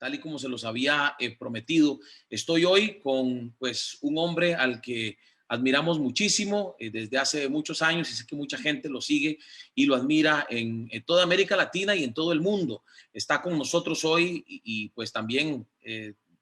tal y como se los había prometido. Estoy hoy con pues un hombre al que admiramos muchísimo desde hace muchos años y sé que mucha gente lo sigue y lo admira en toda América Latina y en todo el mundo. Está con nosotros hoy y pues también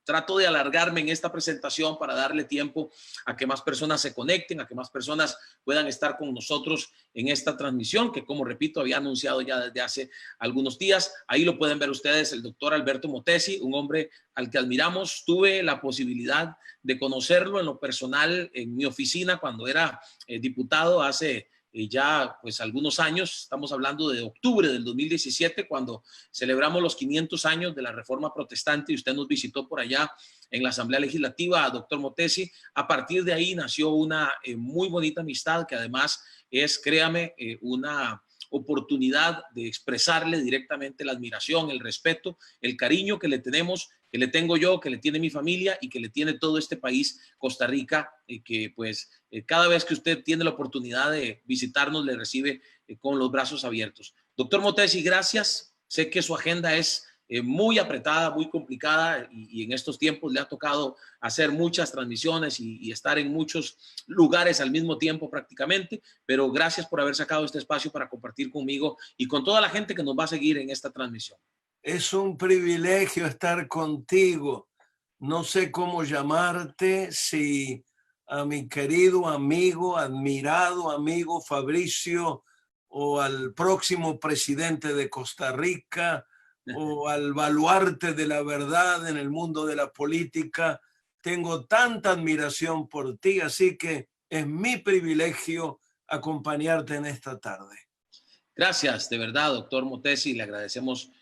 trato de alargarme en esta presentación para darle tiempo a que más personas se conecten, a que más personas puedan estar con nosotros en esta transmisión que, como repito, había anunciado ya desde hace algunos días. Ahí lo pueden ver ustedes, el doctor Alberto Motesi, un hombre al que admiramos. Tuve la posibilidad de conocerlo en lo personal en mi oficina cuando era diputado hace ya pues algunos años. Estamos hablando de octubre del 2017, cuando celebramos los 500 años de la Reforma Protestante y usted nos visitó por allá en la Asamblea Legislativa, doctor Motesi. A partir de ahí nació una muy bonita amistad que además es, créame, una oportunidad de expresarle directamente la admiración, el respeto, el cariño que le tenemos, que le tengo yo, que le tiene mi familia y que le tiene todo este país, Costa Rica, que pues cada vez que usted tiene la oportunidad de visitarnos, le recibe con los brazos abiertos. Doctor Motesi, gracias. Sé que su agenda es muy apretada, muy complicada y en estos tiempos le ha tocado hacer muchas transmisiones y estar en muchos lugares al mismo tiempo prácticamente, pero gracias por haber sacado este espacio para compartir conmigo y con toda la gente que nos va a seguir en esta transmisión. Es un privilegio estar contigo. No sé cómo llamarte, si a mi querido amigo, admirado amigo Fabricio, o al próximo presidente de Costa Rica, o al baluarte de la verdad en el mundo de la política. Tengo tanta admiración por ti, así que es mi privilegio acompañarte en esta tarde. Gracias, de verdad, doctor Motesi, le agradecemos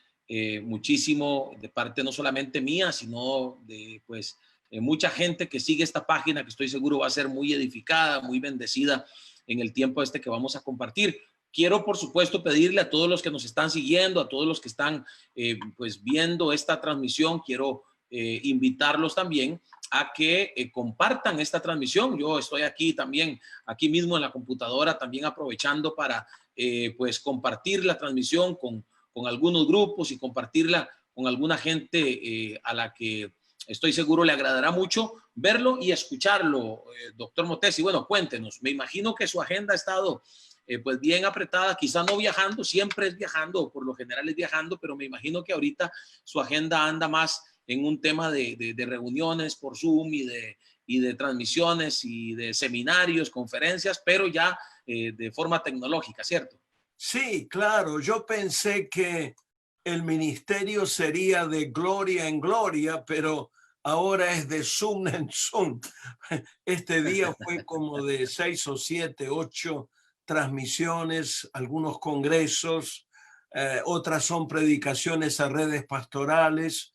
muchísimo de parte no solamente mía, sino de pues mucha gente que sigue esta página, que estoy seguro va a ser muy edificada, muy bendecida en el tiempo este que vamos a compartir. Quiero, por supuesto, pedirle a todos los que nos están siguiendo, a todos los que están pues viendo esta transmisión, quiero invitarlos también a que compartan esta transmisión. Yo estoy aquí también, aquí mismo en la computadora, también aprovechando para pues compartir la transmisión con algunos grupos y compartirla con alguna gente a la que estoy seguro le agradará mucho verlo y escucharlo. Doctor Motesi, bueno, cuéntenos, me imagino que su agenda ha estado pues bien apretada, quizá no viajando, siempre es viajando, por lo general es viajando, pero me imagino que ahorita su agenda anda más en un tema de reuniones por Zoom y de transmisiones y de seminarios, conferencias, pero ya de forma tecnológica, ¿cierto? Sí, claro. Yo pensé que el ministerio sería de gloria en gloria, pero ahora es de Zoom en Zoom. Este día fue como de 6 o 7, 8 transmisiones, algunos congresos, otras son predicaciones a redes pastorales,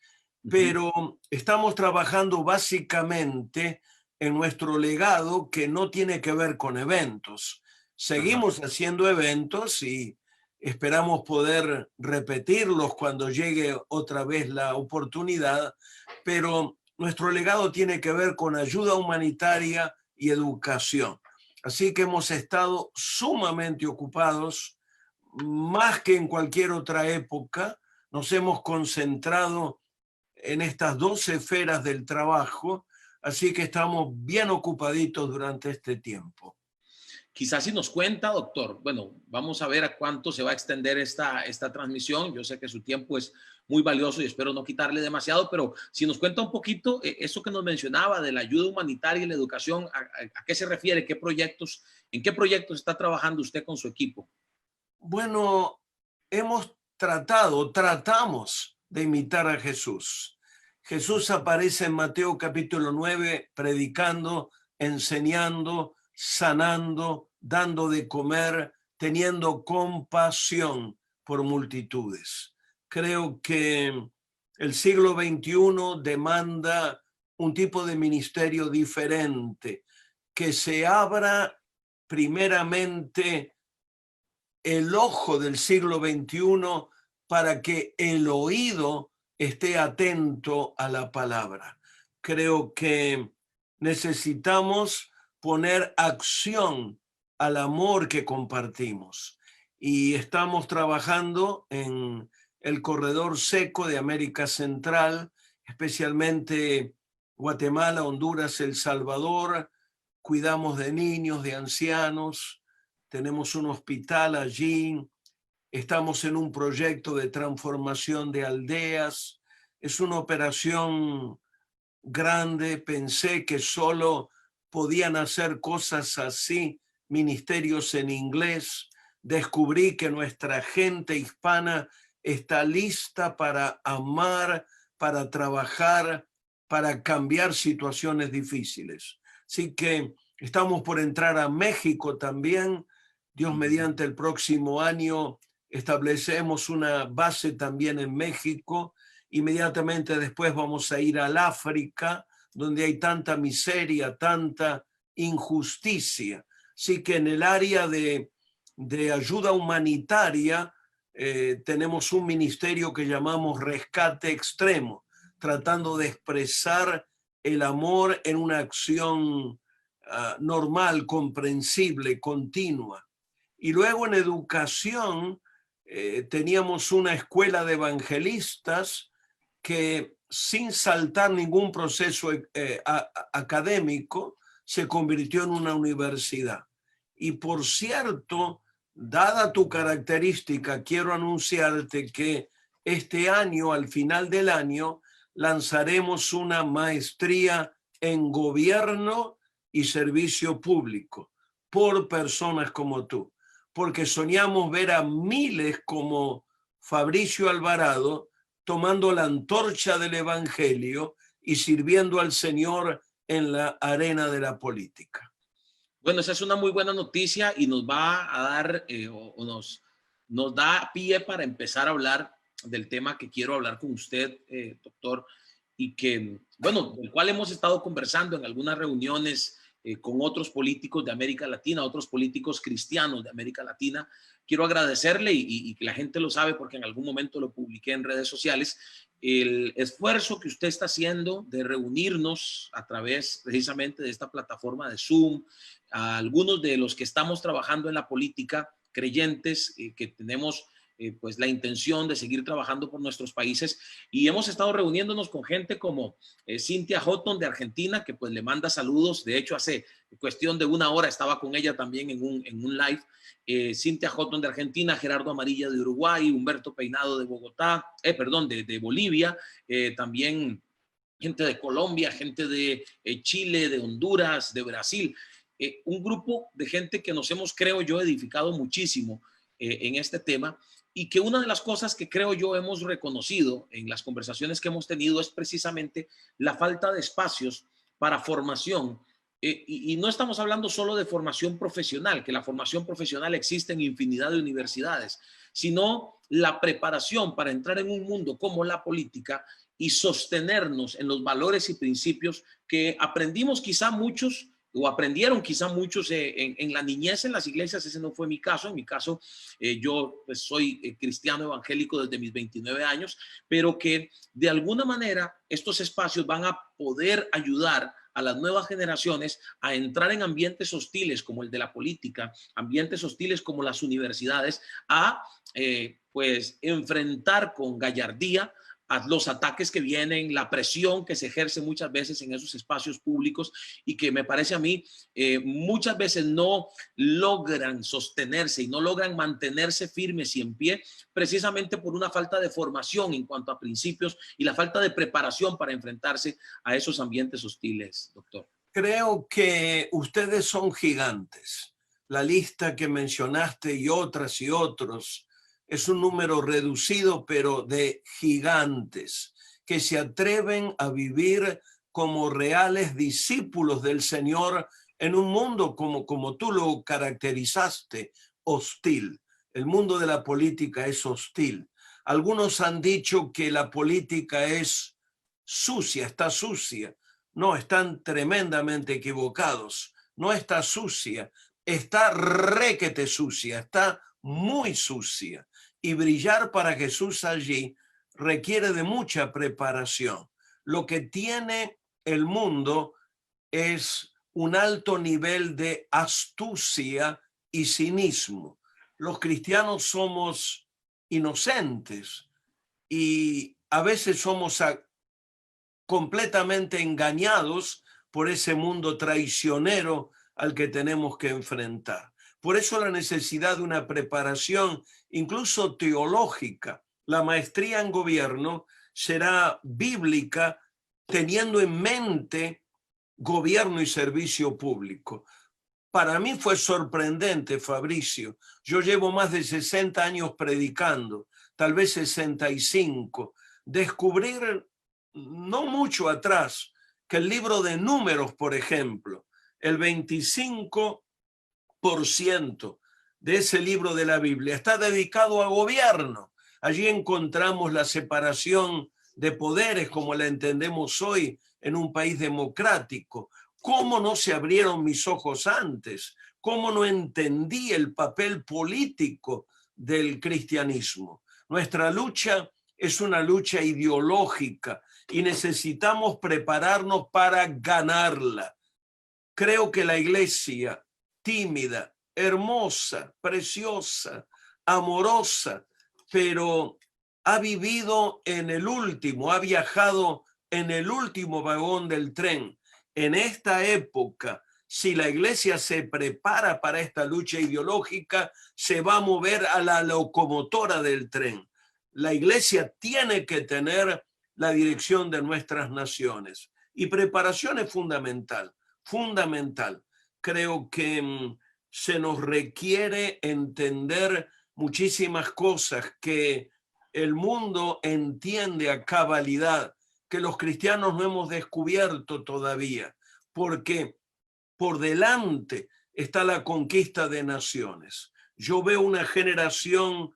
pero estamos trabajando básicamente en nuestro legado que no tiene que ver con eventos. Seguimos haciendo eventos y esperamos poder repetirlos cuando llegue otra vez la oportunidad, pero nuestro legado tiene que ver con ayuda humanitaria y educación. Así que hemos estado sumamente ocupados, más que en cualquier otra época. Nos hemos concentrado en estas dos esferas del trabajo, así que estamos bien ocupaditos durante este tiempo. Quizás si nos cuenta, doctor, bueno, vamos a ver a cuánto se va a extender esta transmisión. Yo sé que su tiempo es muy valioso y espero no quitarle demasiado, pero si nos cuenta un poquito eso que nos mencionaba de la ayuda humanitaria y la educación, ¿a qué se refiere? ¿Qué proyectos, en qué proyectos está trabajando usted con su equipo? Bueno, tratamos de imitar a Jesús. Jesús aparece en Mateo capítulo 9 predicando, enseñando, sanando, dando de comer, teniendo compasión por multitudes. Creo que el siglo XXI demanda un tipo de ministerio diferente, que se abra primeramente el ojo del siglo XXI para que el oído esté atento a la palabra. Creo que necesitamos poner acción al amor que compartimos y estamos trabajando en el corredor seco de América Central, especialmente Guatemala, Honduras, El Salvador. Cuidamos de niños, de ancianos, tenemos un hospital allí, estamos en un proyecto de transformación de aldeas. Es una operación grande. Pensé que solo podían hacer cosas así ministerios en inglés. Descubrí que nuestra gente hispana está lista para amar, para trabajar, para cambiar situaciones difíciles. Así que estamos por entrar a México también. Dios mediante, el próximo año establecemos una base también en México. Inmediatamente después vamos a ir al África, donde hay tanta miseria, tanta injusticia. Así que en el área de ayuda humanitaria tenemos un ministerio que llamamos Rescate Extremo, tratando de expresar el amor en una acción normal, comprensible, continua. Y luego en educación teníamos una escuela de evangelistas que, sin saltar ningún proceso académico, se convirtió en una universidad. Y por cierto, dada tu característica, quiero anunciarte que este año, al final del año, lanzaremos una maestría en gobierno y servicio público por personas como tú, porque soñamos ver a miles como Fabricio Alvarado tomando la antorcha del evangelio y sirviendo al Señor en la arena de la política. Bueno, esa es una muy buena noticia y nos va a dar nos da pie para empezar a hablar del tema que quiero hablar con usted, doctor, y que, bueno, del cual hemos estado conversando en algunas reuniones con otros políticos de América Latina, otros políticos cristianos de América Latina. Quiero agradecerle y que la gente lo sabe porque en algún momento lo publiqué en redes sociales, el esfuerzo que usted está haciendo de reunirnos a través precisamente de esta plataforma de Zoom, a algunos de los que estamos trabajando en la política, creyentes, que tenemos pues la intención de seguir trabajando por nuestros países, y hemos estado reuniéndonos con gente como Cynthia Houghton de Argentina, que pues le manda saludos. De hecho, hace cuestión de una hora estaba con ella también en un live. Cynthia Houghton de Argentina, Gerardo Amarilla de Uruguay, Humberto Peinado de Bogotá, de Bolivia, también gente de Colombia, gente de Chile, de Honduras, de Brasil. Un grupo de gente que nos hemos, creo yo, edificado muchísimo en este tema, y que una de las cosas que creo yo hemos reconocido en las conversaciones que hemos tenido es precisamente la falta de espacios para formación. Y no estamos hablando solo de formación profesional, que la formación profesional existe en infinidad de universidades, sino la preparación para entrar en un mundo como la política y sostenernos en los valores y principios que aprendimos quizá muchos o aprendieron quizá muchos en la niñez en las iglesias. Ese no fue mi caso. En mi caso, yo pues, soy cristiano evangélico desde mis 29 años, pero que de alguna manera estos espacios van a poder ayudar a las nuevas generaciones a entrar en ambientes hostiles como el de la política, ambientes hostiles como las universidades, a pues enfrentar con gallardía a los ataques que vienen, la presión que se ejerce muchas veces en esos espacios públicos, y que me parece a mí muchas veces no logran sostenerse y no logran mantenerse firmes y en pie, precisamente por una falta de formación en cuanto a principios y la falta de preparación para enfrentarse a esos ambientes hostiles, doctor. Creo que ustedes son gigantes. La lista que mencionaste y otras y otros es un número reducido, pero de gigantes que se atreven a vivir como reales discípulos del Señor en un mundo como tú lo caracterizaste, hostil. El mundo de la política es hostil. Algunos han dicho que la política es sucia, está sucia. No, están tremendamente equivocados. No está sucia, está requete sucia, está muy sucia. Y brillar para Jesús allí requiere de mucha preparación. Lo que tiene el mundo es un alto nivel de astucia y cinismo. Los cristianos somos inocentes, y a veces somos completamente engañados por ese mundo traicionero al que tenemos que enfrentar. Por eso la necesidad de una preparación, incluso teológica. La maestría en gobierno será bíblica teniendo en mente gobierno y servicio público. Para mí fue sorprendente, Fabricio. Yo llevo más de 60 años predicando, tal vez 65. Descubrir no mucho atrás que el libro de Números, por ejemplo, el 25% de ese libro de la Biblia está dedicado a gobierno. Allí encontramos la separación de poderes como la entendemos hoy en un país democrático. ¿Cómo no se abrieron mis ojos antes? ¿Cómo no entendí el papel político del cristianismo? Nuestra lucha es una lucha ideológica y necesitamos prepararnos para ganarla. Creo que la iglesia tímida, hermosa, preciosa, amorosa, pero ha vivido en el último, ha viajado en el último vagón del tren. En esta época, si la iglesia se prepara para esta lucha ideológica, se va a mover a la locomotora del tren. La iglesia tiene que tener la dirección de nuestras naciones y preparación es fundamental, fundamental. Creo que se nos requiere entender muchísimas cosas que el mundo entiende a cabalidad, que los cristianos no hemos descubierto todavía, porque por delante está la conquista de naciones. Yo veo una generación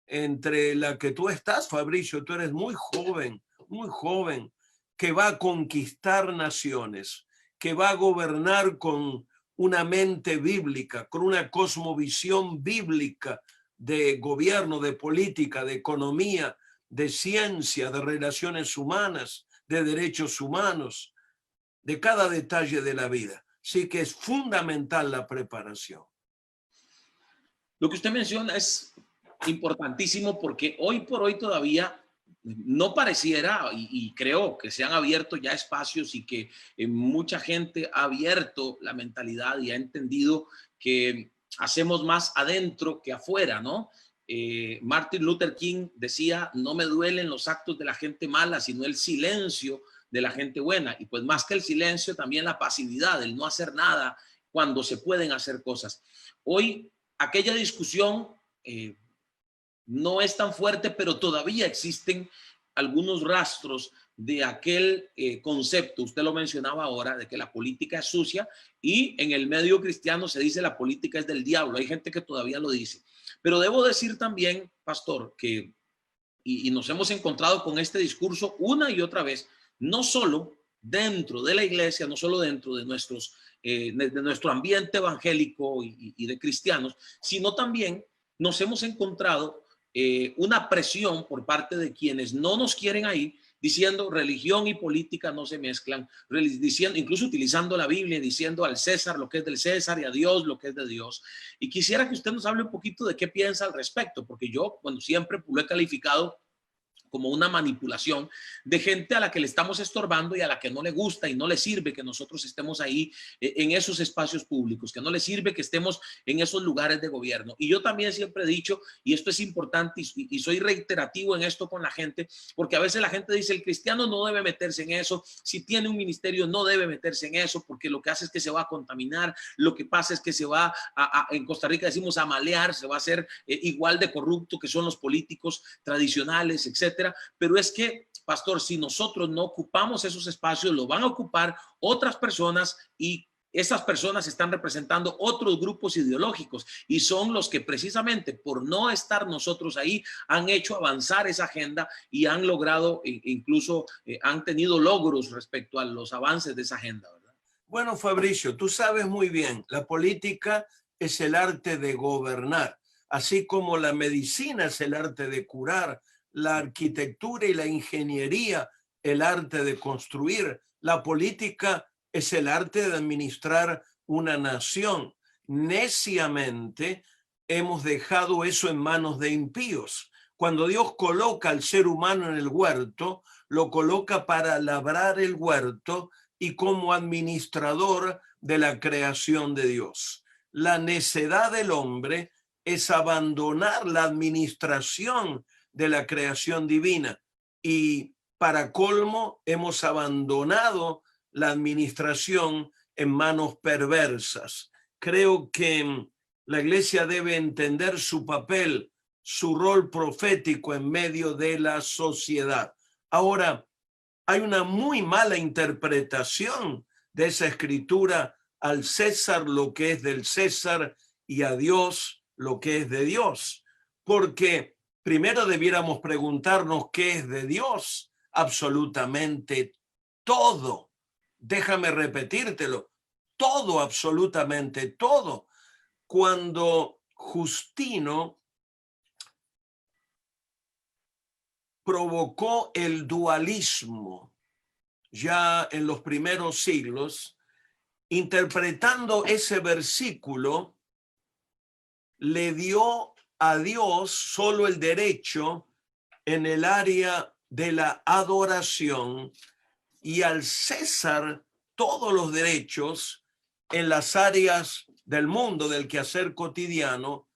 entre la que tú estás, Fabricio, tú eres muy joven, que va a conquistar naciones, que va a gobernar con una mente bíblica, con una cosmovisión bíblica de gobierno, de política, de economía, de ciencia, de relaciones humanas, de derechos humanos, de cada detalle de la vida. Sí que es fundamental la preparación. Lo que usted menciona es importantísimo porque hoy por hoy todavía no pareciera, y creo que se han abierto ya espacios y que mucha gente ha abierto la mentalidad y ha entendido que hacemos más adentro que afuera, ¿no? Martin Luther King decía, no me duelen los actos de la gente mala, sino el silencio de la gente buena. Y pues más que el silencio, también la pasividad, el no hacer nada cuando se pueden hacer cosas. Hoy aquella discusión no es tan fuerte, pero todavía existen algunos rastros de aquel concepto, usted lo mencionaba ahora, de que la política es sucia y en el medio cristiano se dice la política es del diablo. Hay gente que todavía lo dice. Pero debo decir también, pastor, que y nos hemos encontrado con este discurso una y otra vez, no solo dentro de la iglesia, no solo dentro de nuestro ambiente evangélico y de cristianos, sino también nos hemos encontrado una presión por parte de quienes no nos quieren ahí, diciendo religión y política no se mezclan, diciendo, incluso utilizando la Biblia, diciendo al César lo que es del César y a Dios lo que es de Dios. Y quisiera que usted nos hable un poquito de qué piensa al respecto, porque yo, bueno, siempre lo he calificado como una manipulación de gente a la que le estamos estorbando y a la que no le gusta y no le sirve que nosotros estemos ahí en esos espacios públicos, que no le sirve que estemos en esos lugares de gobierno. Y yo también siempre he dicho, y esto es importante y soy reiterativo en esto con la gente, porque a veces la gente dice, el cristiano no debe meterse en eso, si tiene un ministerio no debe meterse en eso, porque lo que hace es que se va a contaminar, lo que pasa es que se va en Costa Rica decimos a malear, se va a hacer igual de corrupto que son los políticos tradicionales, etcétera. Pero es que, pastor, si nosotros no ocupamos esos espacios, lo van a ocupar otras personas y esas personas están representando otros grupos ideológicos y son los que precisamente por no estar nosotros ahí han hecho avanzar esa agenda y han logrado, incluso han tenido logros respecto a los avances de esa agenda, ¿verdad? Bueno, Fabricio, tú sabes muy bien, la política es el arte de gobernar, así como la medicina es el arte de curar, la arquitectura y la ingeniería, el arte de construir. La política es el arte de administrar una nación. Neciamente hemos dejado eso en manos de impíos. Cuando Dios coloca al ser humano en el huerto, lo coloca para labrar el huerto y como administrador de la creación de Dios. La necedad del hombre es abandonar la administración de la creación divina y para colmo hemos abandonado la administración en manos perversas. Creo que la iglesia debe entender su papel, su rol profético en medio de la sociedad. Ahora, hay una muy mala interpretación de esa escritura: al César lo que es del César y a Dios lo que es de Dios. Porque primero debiéramos preguntarnos qué es de Dios. Absolutamente todo. Déjame repetírtelo. Todo, absolutamente todo. Cuando Justino provocó el dualismo ya en los primeros siglos, interpretando ese versículo, le dio a Dios solo el derecho en el área de la adoración y al César todos los derechos en las áreas del mundo del quehacer cotidiano.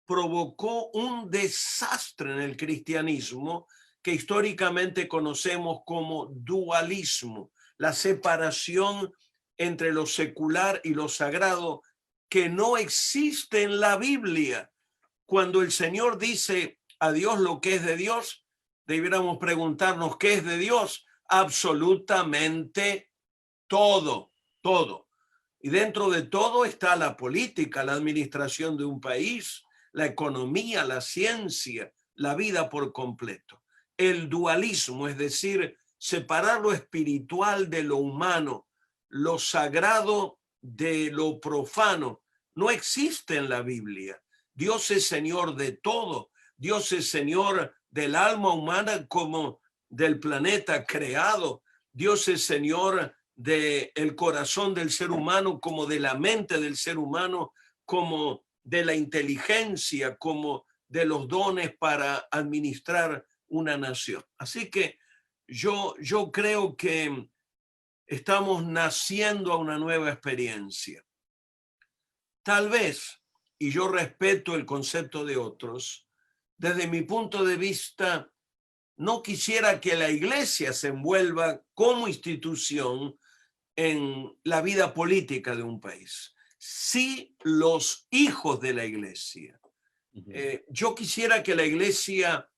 Provocó un desastre en el cristianismo que históricamente conocemos como dualismo, la separación entre lo secular y lo sagrado que no existe en la Biblia. Cuando el Señor dice a Dios lo que es de Dios, debiéramos preguntarnos qué es de Dios. Absolutamente todo, todo. Y dentro de todo está la política, la administración de un país, la economía, la ciencia, la vida por completo. El dualismo, es decir, separar lo espiritual de lo humano, lo sagrado de lo profano, no existe en la Biblia. Dios es Señor de todo. Dios es Señor del alma humana como del planeta creado. Dios es Señor del corazón del ser humano, como de la mente del ser humano, como de la inteligencia, como de los dones para administrar una nación. Así que yo creo que estamos naciendo a una nueva experiencia. Tal vez, y yo respeto el concepto de otros, desde mi punto de vista, no quisiera que la iglesia se envuelva como institución en la vida política de un país. Sí, los hijos de la iglesia. Yo quisiera que la iglesia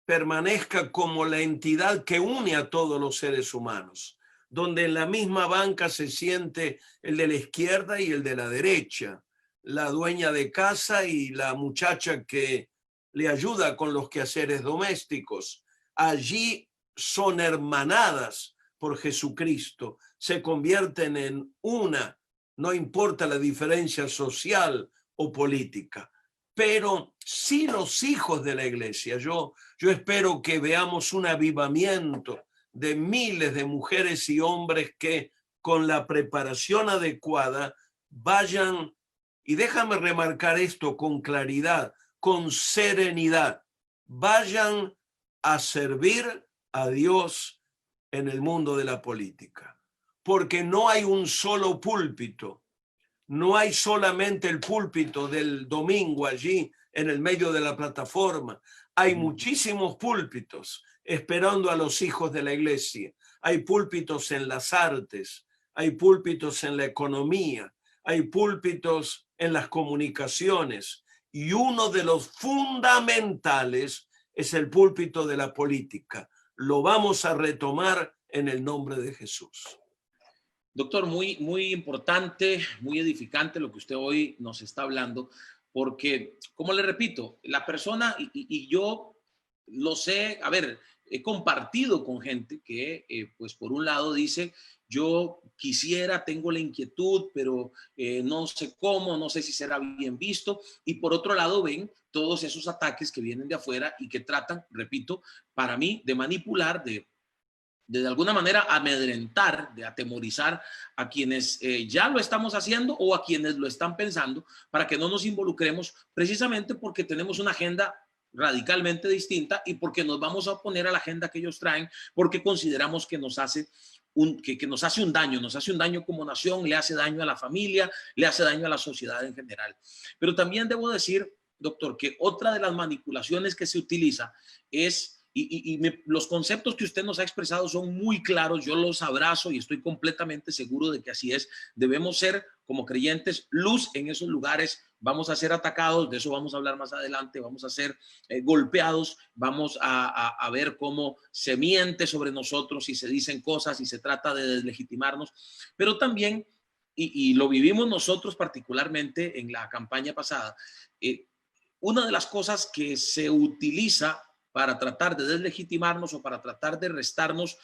permanezca como la entidad que une a todos los seres humanos, donde en la misma banca se siente el de la izquierda y el de la derecha, la dueña de casa y la muchacha que le ayuda con los quehaceres domésticos. Allí son hermanadas por Jesucristo, se convierten en una, no importa la diferencia social o política. Pero sí los hijos de la iglesia. Yo espero que veamos un avivamiento de miles de mujeres y hombres que con la preparación adecuada vayan, y déjame remarcar esto con claridad, con serenidad, vayan a servir a Dios en el mundo de la política. Porque no hay un solo púlpito. No hay solamente el púlpito del domingo allí en el medio de la plataforma. Hay muchísimos púlpitos esperando a los hijos de la iglesia. Hay púlpitos en las artes, hay púlpitos en la economía, hay púlpitos en las comunicaciones. Y uno de los fundamentales es el púlpito de la política. Lo vamos a retomar en el nombre de Jesús. Doctor, muy importante, muy edificante lo que usted hoy nos está hablando, porque, como le repito, la persona, y yo lo sé, a ver, he compartido con gente que, pues por un lado dice, yo quisiera, tengo la inquietud, pero no sé cómo, no sé si será bien visto, y por otro lado ven todos esos ataques que vienen de afuera y que tratan, repito, para mí, de manipular, de alguna manera amedrentar, de atemorizar a quienes ya lo estamos haciendo o a quienes lo están pensando, para que no nos involucremos, precisamente porque tenemos una agenda radicalmente distinta y porque nos vamos a oponer a la agenda que ellos traen, porque consideramos que nos hace que nos hace un daño como nación, le hace daño a la familia, le hace daño a la sociedad en general. Pero también debo decir, doctor, que otra de las manipulaciones que se utiliza es, los conceptos que usted nos ha expresado son muy claros, yo los abrazo y estoy completamente seguro de que así es. Debemos ser, como creyentes, luz en esos lugares. Vamos a ser atacados, de eso vamos a hablar más adelante, vamos a ser golpeados, vamos a ver cómo se miente sobre nosotros y se dicen cosas y se trata de deslegitimarnos, pero también, y lo vivimos nosotros particularmente en la campaña pasada, una de las cosas que se utiliza para tratar de deslegitimarnos o para tratar de restarnos,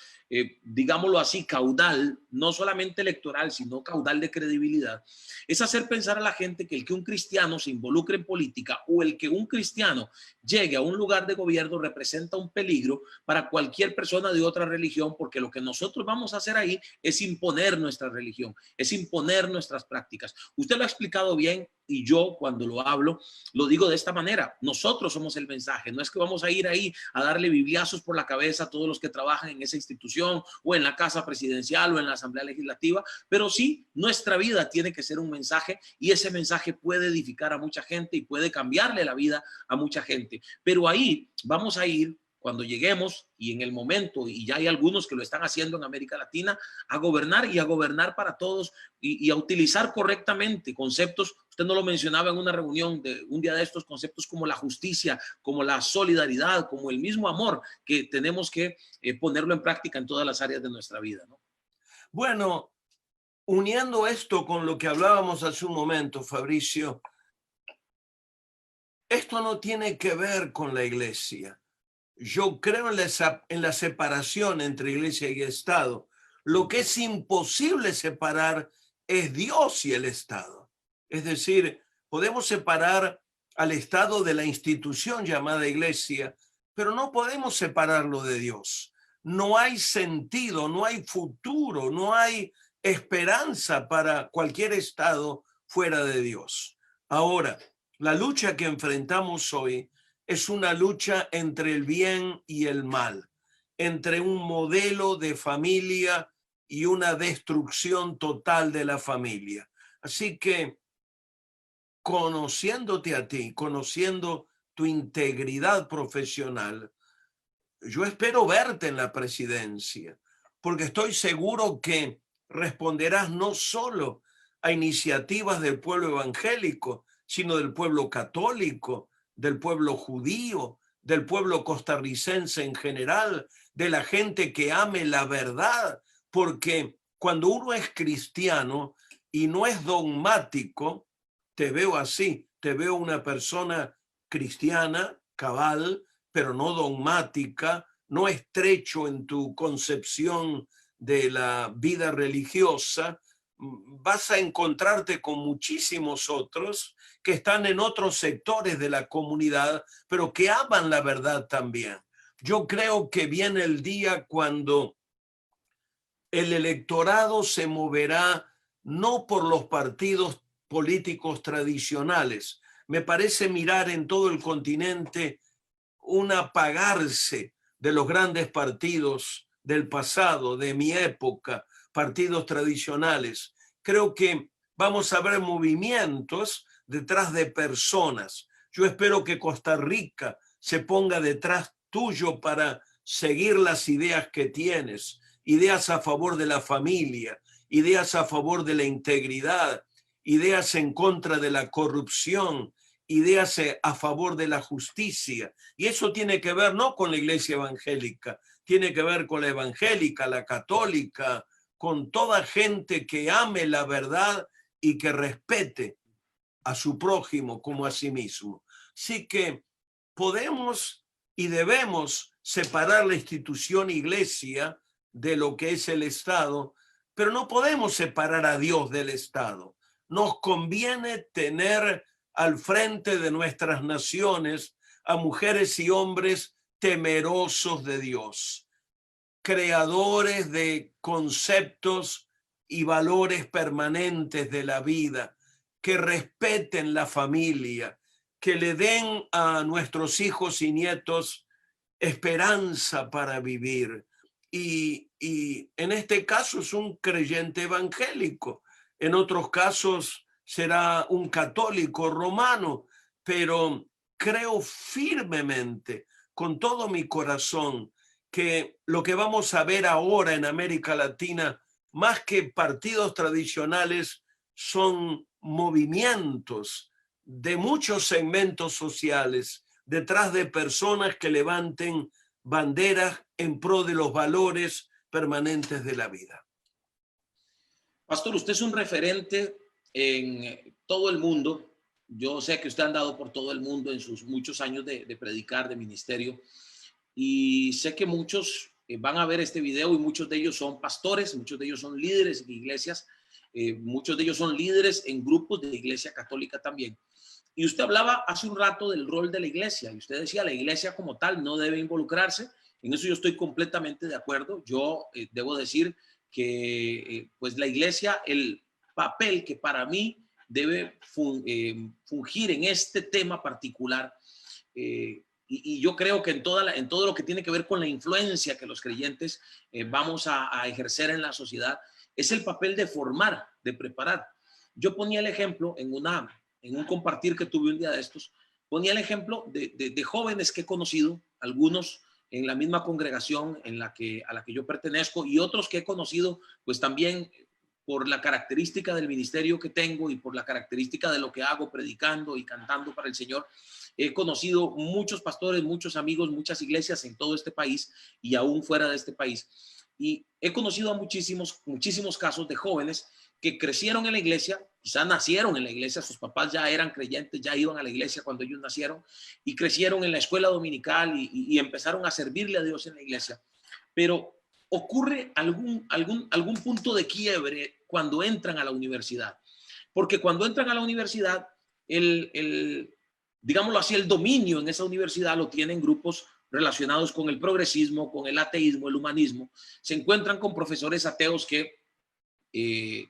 digámoslo así, caudal, no solamente electoral, sino caudal de credibilidad, es hacer pensar a la gente que el que un cristiano se involucre en política o el que un cristiano llegue a un lugar de gobierno representa un peligro para cualquier persona de otra religión, porque lo que nosotros vamos a hacer ahí es imponer nuestra religión, es imponer nuestras prácticas. Usted lo ha explicado bien y yo cuando lo hablo lo digo de esta manera: nosotros somos el mensaje, no es que vamos a ir ahí a darle bibliazos por la cabeza a todos los que trabajan en esa institución o en la casa presidencial o en la asamblea legislativa, pero sí nuestra vida tiene que ser un mensaje y ese mensaje puede edificar a mucha gente y puede cambiarle la vida a mucha gente. Pero ahí vamos a ir, cuando lleguemos y en el momento, y ya hay algunos que lo están haciendo en América Latina, a gobernar y a gobernar para todos y a utilizar correctamente conceptos. Usted no lo mencionaba en una reunión de un día de estos, conceptos como la justicia, como la solidaridad, como el mismo amor, que tenemos que ponerlo en práctica en todas las áreas de nuestra vida, ¿no? Bueno, uniendo esto con lo que hablábamos hace un momento, Fabricio, esto no tiene que ver con la iglesia. Yo creo en la separación entre iglesia y Estado. Lo que es imposible separar es Dios y el Estado. Es decir, podemos separar al Estado de la institución llamada iglesia, pero no podemos separarlo de Dios. No hay sentido, no hay futuro, no hay esperanza para cualquier Estado fuera de Dios. Ahora, la lucha que enfrentamos hoy es una lucha entre el bien y el mal, entre un modelo de familia y una destrucción total de la familia. Así que, conociéndote a ti, conociendo tu integridad profesional, yo espero verte en la presidencia, porque estoy seguro que responderás no solo a iniciativas del pueblo evangélico, sino del pueblo católico, del pueblo judío, del pueblo costarricense en general, de la gente que ame la verdad, porque cuando uno es cristiano y no es dogmático, te veo así, te veo una persona cristiana, cabal, pero no dogmática, no estrecho en tu concepción de la vida religiosa, vas a encontrarte con muchísimos otros que están en otros sectores de la comunidad, pero que aman la verdad también. Yo creo que viene el día cuando el electorado se moverá no por los partidos políticos tradicionales. Me parece mirar en todo el continente un apagarse de los grandes partidos del pasado, de mi época, partidos tradicionales. Creo que vamos a ver movimientos detrás de personas. Yo espero que Costa Rica se ponga detrás tuyo para seguir las ideas que tienes, ideas a favor de la familia, ideas a favor de la integridad, ideas en contra de la corrupción, ideas a favor de la justicia. Y eso tiene que ver no con la iglesia evangélica, tiene que ver con la evangélica, la católica, con toda gente que ame la verdad y que respete a su prójimo como a sí mismo. Así que podemos y debemos separar la institución iglesia de lo que es el Estado, pero no podemos separar a Dios del Estado. Nos conviene tener al frente de nuestras naciones a mujeres y hombres temerosos de Dios, creadores de conceptos y valores permanentes de la vida, que respeten la familia, que le den a nuestros hijos y nietos esperanza para vivir. Y en este caso es un creyente evangélico, en otros casos será un católico romano, pero creo firmemente, con todo mi corazón, que lo que vamos a ver ahora en América Latina, más que partidos tradicionales, son movimientos de muchos segmentos sociales detrás de personas que levanten banderas en pro de los valores permanentes de la vida. Pastor, usted es un referente en todo el mundo. Yo sé que usted ha andado por todo el mundo en sus muchos años de predicar, de ministerio, y sé que muchos van a ver este video y muchos de ellos son pastores, muchos de ellos son líderes de iglesias, muchos de ellos son líderes en grupos de iglesia católica también. Y usted hablaba hace un rato del rol de la iglesia y usted decía la iglesia como tal no debe involucrarse. En eso yo estoy completamente de acuerdo. Yo debo decir que pues la iglesia, el papel que para mí debe fungir en este tema particular, y yo creo que en todo lo que tiene que ver con la influencia que los creyentes vamos a ejercer en la sociedad, es el papel de formar, de preparar. Yo ponía el ejemplo en un compartir que tuve un día de estos, ponía el ejemplo de jóvenes que he conocido, algunos en la misma congregación a la que yo pertenezco y otros que he conocido pues también por la característica del ministerio que tengo y por la característica de lo que hago predicando y cantando para el Señor. He conocido muchos pastores, muchos amigos, muchas iglesias en todo este país y aún fuera de este país. Y he conocido a muchísimos casos de jóvenes que crecieron en la iglesia, quizás nacieron en la iglesia, sus papás ya eran creyentes, ya iban a la iglesia cuando ellos nacieron y crecieron en la escuela dominical y empezaron a servirle a Dios en la iglesia. Pero ocurre algún punto de quiebre cuando entran a la universidad. Porque cuando entran a la universidad, digámoslo así, el dominio en esa universidad lo tienen grupos relacionados con el progresismo, con el ateísmo, el humanismo. Se encuentran con profesores ateos que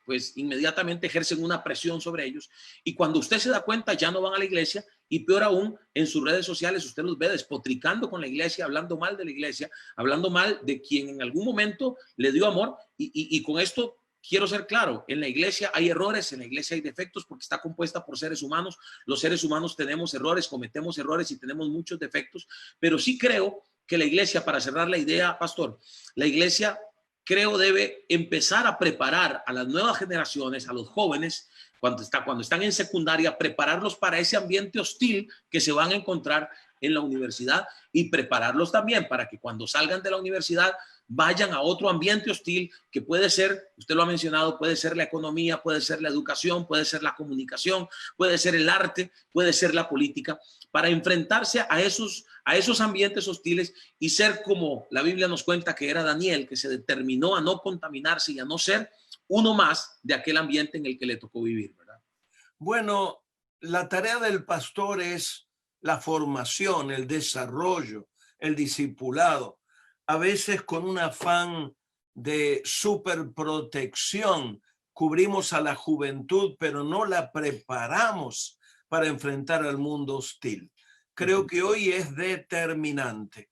pues inmediatamente ejercen una presión sobre ellos y cuando usted se da cuenta ya no van a la iglesia y peor aún en sus redes sociales usted los ve despotricando con la iglesia, hablando mal de la iglesia, hablando mal de quien en algún momento le dio amor y con esto quiero ser claro, en la iglesia hay errores, en la iglesia hay defectos porque está compuesta por seres humanos, los seres humanos tenemos errores, cometemos errores y tenemos muchos defectos, pero sí creo que la iglesia, para cerrar la idea, pastor, la iglesia creo debe empezar a preparar a las nuevas generaciones, a los jóvenes, cuando están en secundaria, prepararlos para ese ambiente hostil que se van a encontrar en la universidad y prepararlos también para que cuando salgan de la universidad vayan a otro ambiente hostil que puede ser, usted lo ha mencionado, puede ser la economía, puede ser la educación, puede ser la comunicación, puede ser el arte, puede ser la política, para enfrentarse a esos ambientes hostiles y ser como la Biblia nos cuenta que era Daniel, que se determinó a no contaminarse y a no ser uno más de aquel ambiente en el que le tocó vivir, ¿verdad? Bueno, la tarea del pastor es la formación, el desarrollo, el discipulado, a veces con un afán de superprotección. Cubrimos a la juventud, pero no la preparamos para enfrentar al mundo hostil. Creo que hoy es determinante.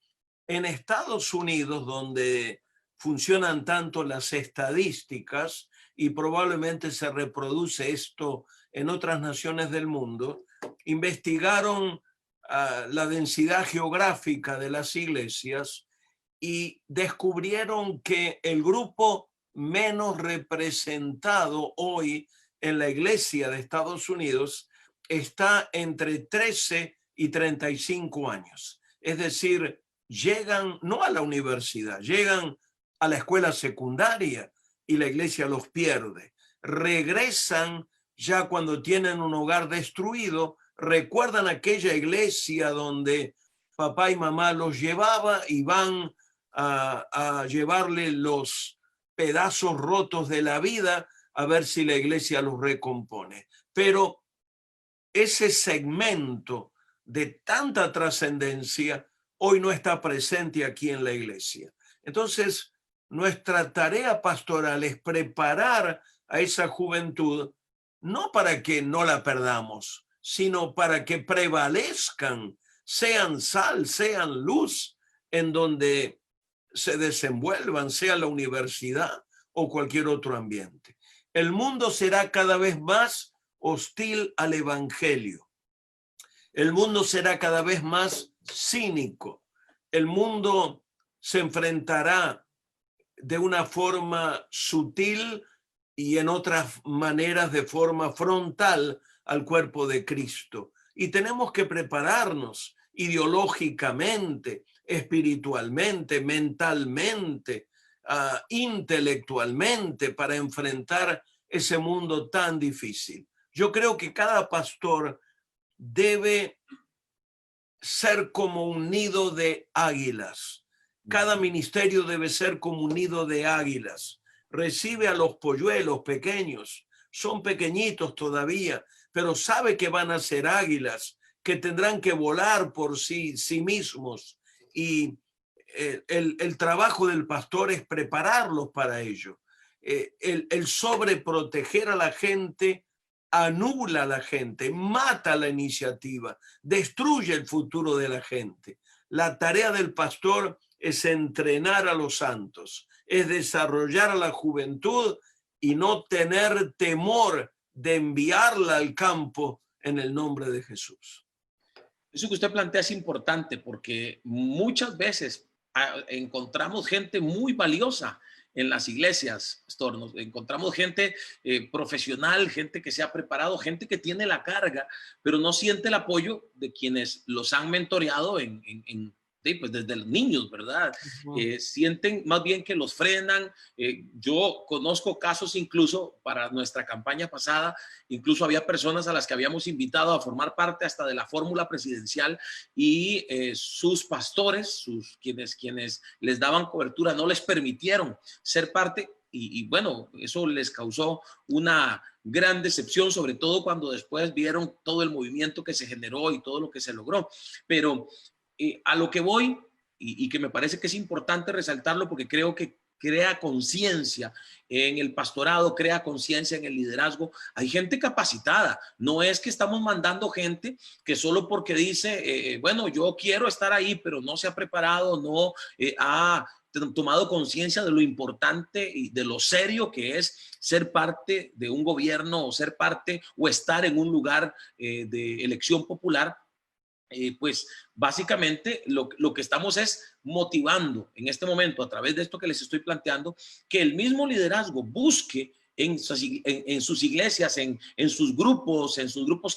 En Estados Unidos, donde funcionan tanto las estadísticas y probablemente se reproduce esto en otras naciones del mundo, investigaron la densidad geográfica de las iglesias y descubrieron que el grupo menos representado hoy en la iglesia de Estados Unidos está entre 13 y 35 años. Es decir, llegan no a la universidad, llegan a la escuela secundaria y la iglesia los pierde. Regresan ya cuando tienen un hogar destruido, recuerdan aquella iglesia donde papá y mamá los llevaba y van a llevarle los pedazos rotos de la vida a ver si la iglesia los recompone. Pero ese segmento de tanta trascendencia hoy no está presente aquí en la iglesia. Entonces, nuestra tarea pastoral es preparar a esa juventud, no para que no la perdamos, sino para que prevalezcan, sean sal, sean luz, en donde se desenvuelvan, sea la universidad o cualquier otro ambiente. El mundo será cada vez más hostil al evangelio. El mundo será cada vez más cínico. El mundo se enfrentará de una forma sutil y en otras maneras de forma frontal al cuerpo de Cristo. Y tenemos que prepararnos ideológicamente, espiritualmente, mentalmente, intelectualmente para enfrentar ese mundo tan difícil. Yo creo que cada pastor debe ser como un nido de águilas. Cada ministerio debe ser como un nido de águilas. Recibe a los polluelos pequeños, son pequeñitos todavía, pero sabe que van a ser águilas, que tendrán que volar por sí mismos. Y el trabajo del pastor es prepararlos para ello. El sobreproteger a la gente anula a la gente, mata la iniciativa, destruye el futuro de la gente. La tarea del pastor es entrenar a los santos, es desarrollar a la juventud y no tener temor de enviarla al campo en el nombre de Jesús. Eso que usted plantea es importante porque muchas veces encontramos gente muy valiosa en las iglesias, pastor. Nos encontramos gente profesional, gente que se ha preparado, gente que tiene la carga, pero no siente el apoyo de quienes los han mentoreado pues desde los niños, ¿verdad? Sienten más bien que los frenan. Yo conozco casos incluso para nuestra campaña pasada, incluso había personas a las que habíamos invitado a formar parte hasta de la fórmula presidencial y sus pastores, quienes les daban cobertura, no les permitieron ser parte y bueno, eso les causó una gran decepción, sobre todo cuando después vieron todo el movimiento que se generó y todo lo que se logró. Pero a lo que voy, y que me parece que es importante resaltarlo porque creo que crea conciencia en el pastorado, crea conciencia en el liderazgo. Hay gente capacitada, no es que estamos mandando gente que solo porque dice, bueno, yo quiero estar ahí, pero no se ha preparado, no ha tomado conciencia de lo importante y de lo serio que es ser parte de un gobierno o ser parte o estar en un lugar de elección popular. Pues básicamente lo que estamos es motivando en este momento a través de esto que les estoy planteando, que el mismo liderazgo busque en sus iglesias, en sus grupos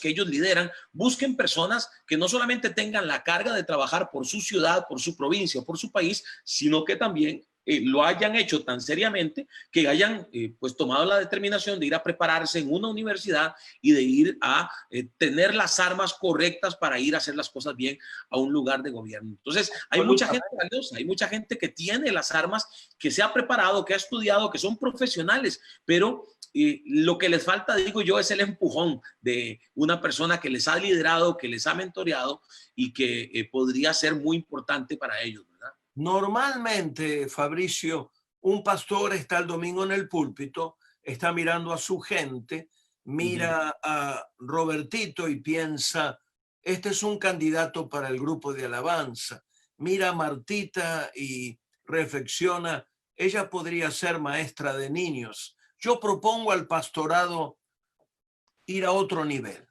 que ellos lideran, busquen personas que no solamente tengan la carga de trabajar por su ciudad, por su provincia, por su país, sino que también lo hayan hecho tan seriamente que hayan pues tomado la determinación de ir a prepararse en una universidad y de ir a tener las armas correctas para ir a hacer las cosas bien a un lugar de gobierno. Entonces hay mucha gente valiosa, hay mucha gente que tiene las armas, que se ha preparado, que ha estudiado, que son profesionales, pero lo que les falta, digo yo, es el empujón de una persona que les ha liderado, que les ha mentoreado y que podría ser muy importante para ellos, ¿verdad? Normalmente, Fabricio, un pastor está el domingo en el púlpito, está mirando a su gente, mira a Robertito y piensa, este es un candidato para el grupo de alabanza. Mira a Martita y reflexiona, ella podría ser maestra de niños. Yo propongo al pastorado ir a otro nivel.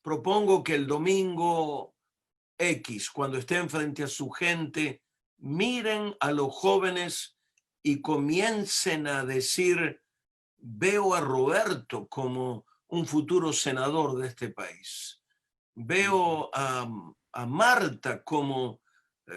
Propongo que el domingo X, cuando estén frente a su gente, miren a los jóvenes y comiencen a decir, veo a Roberto como un futuro senador de este país. Veo a Marta como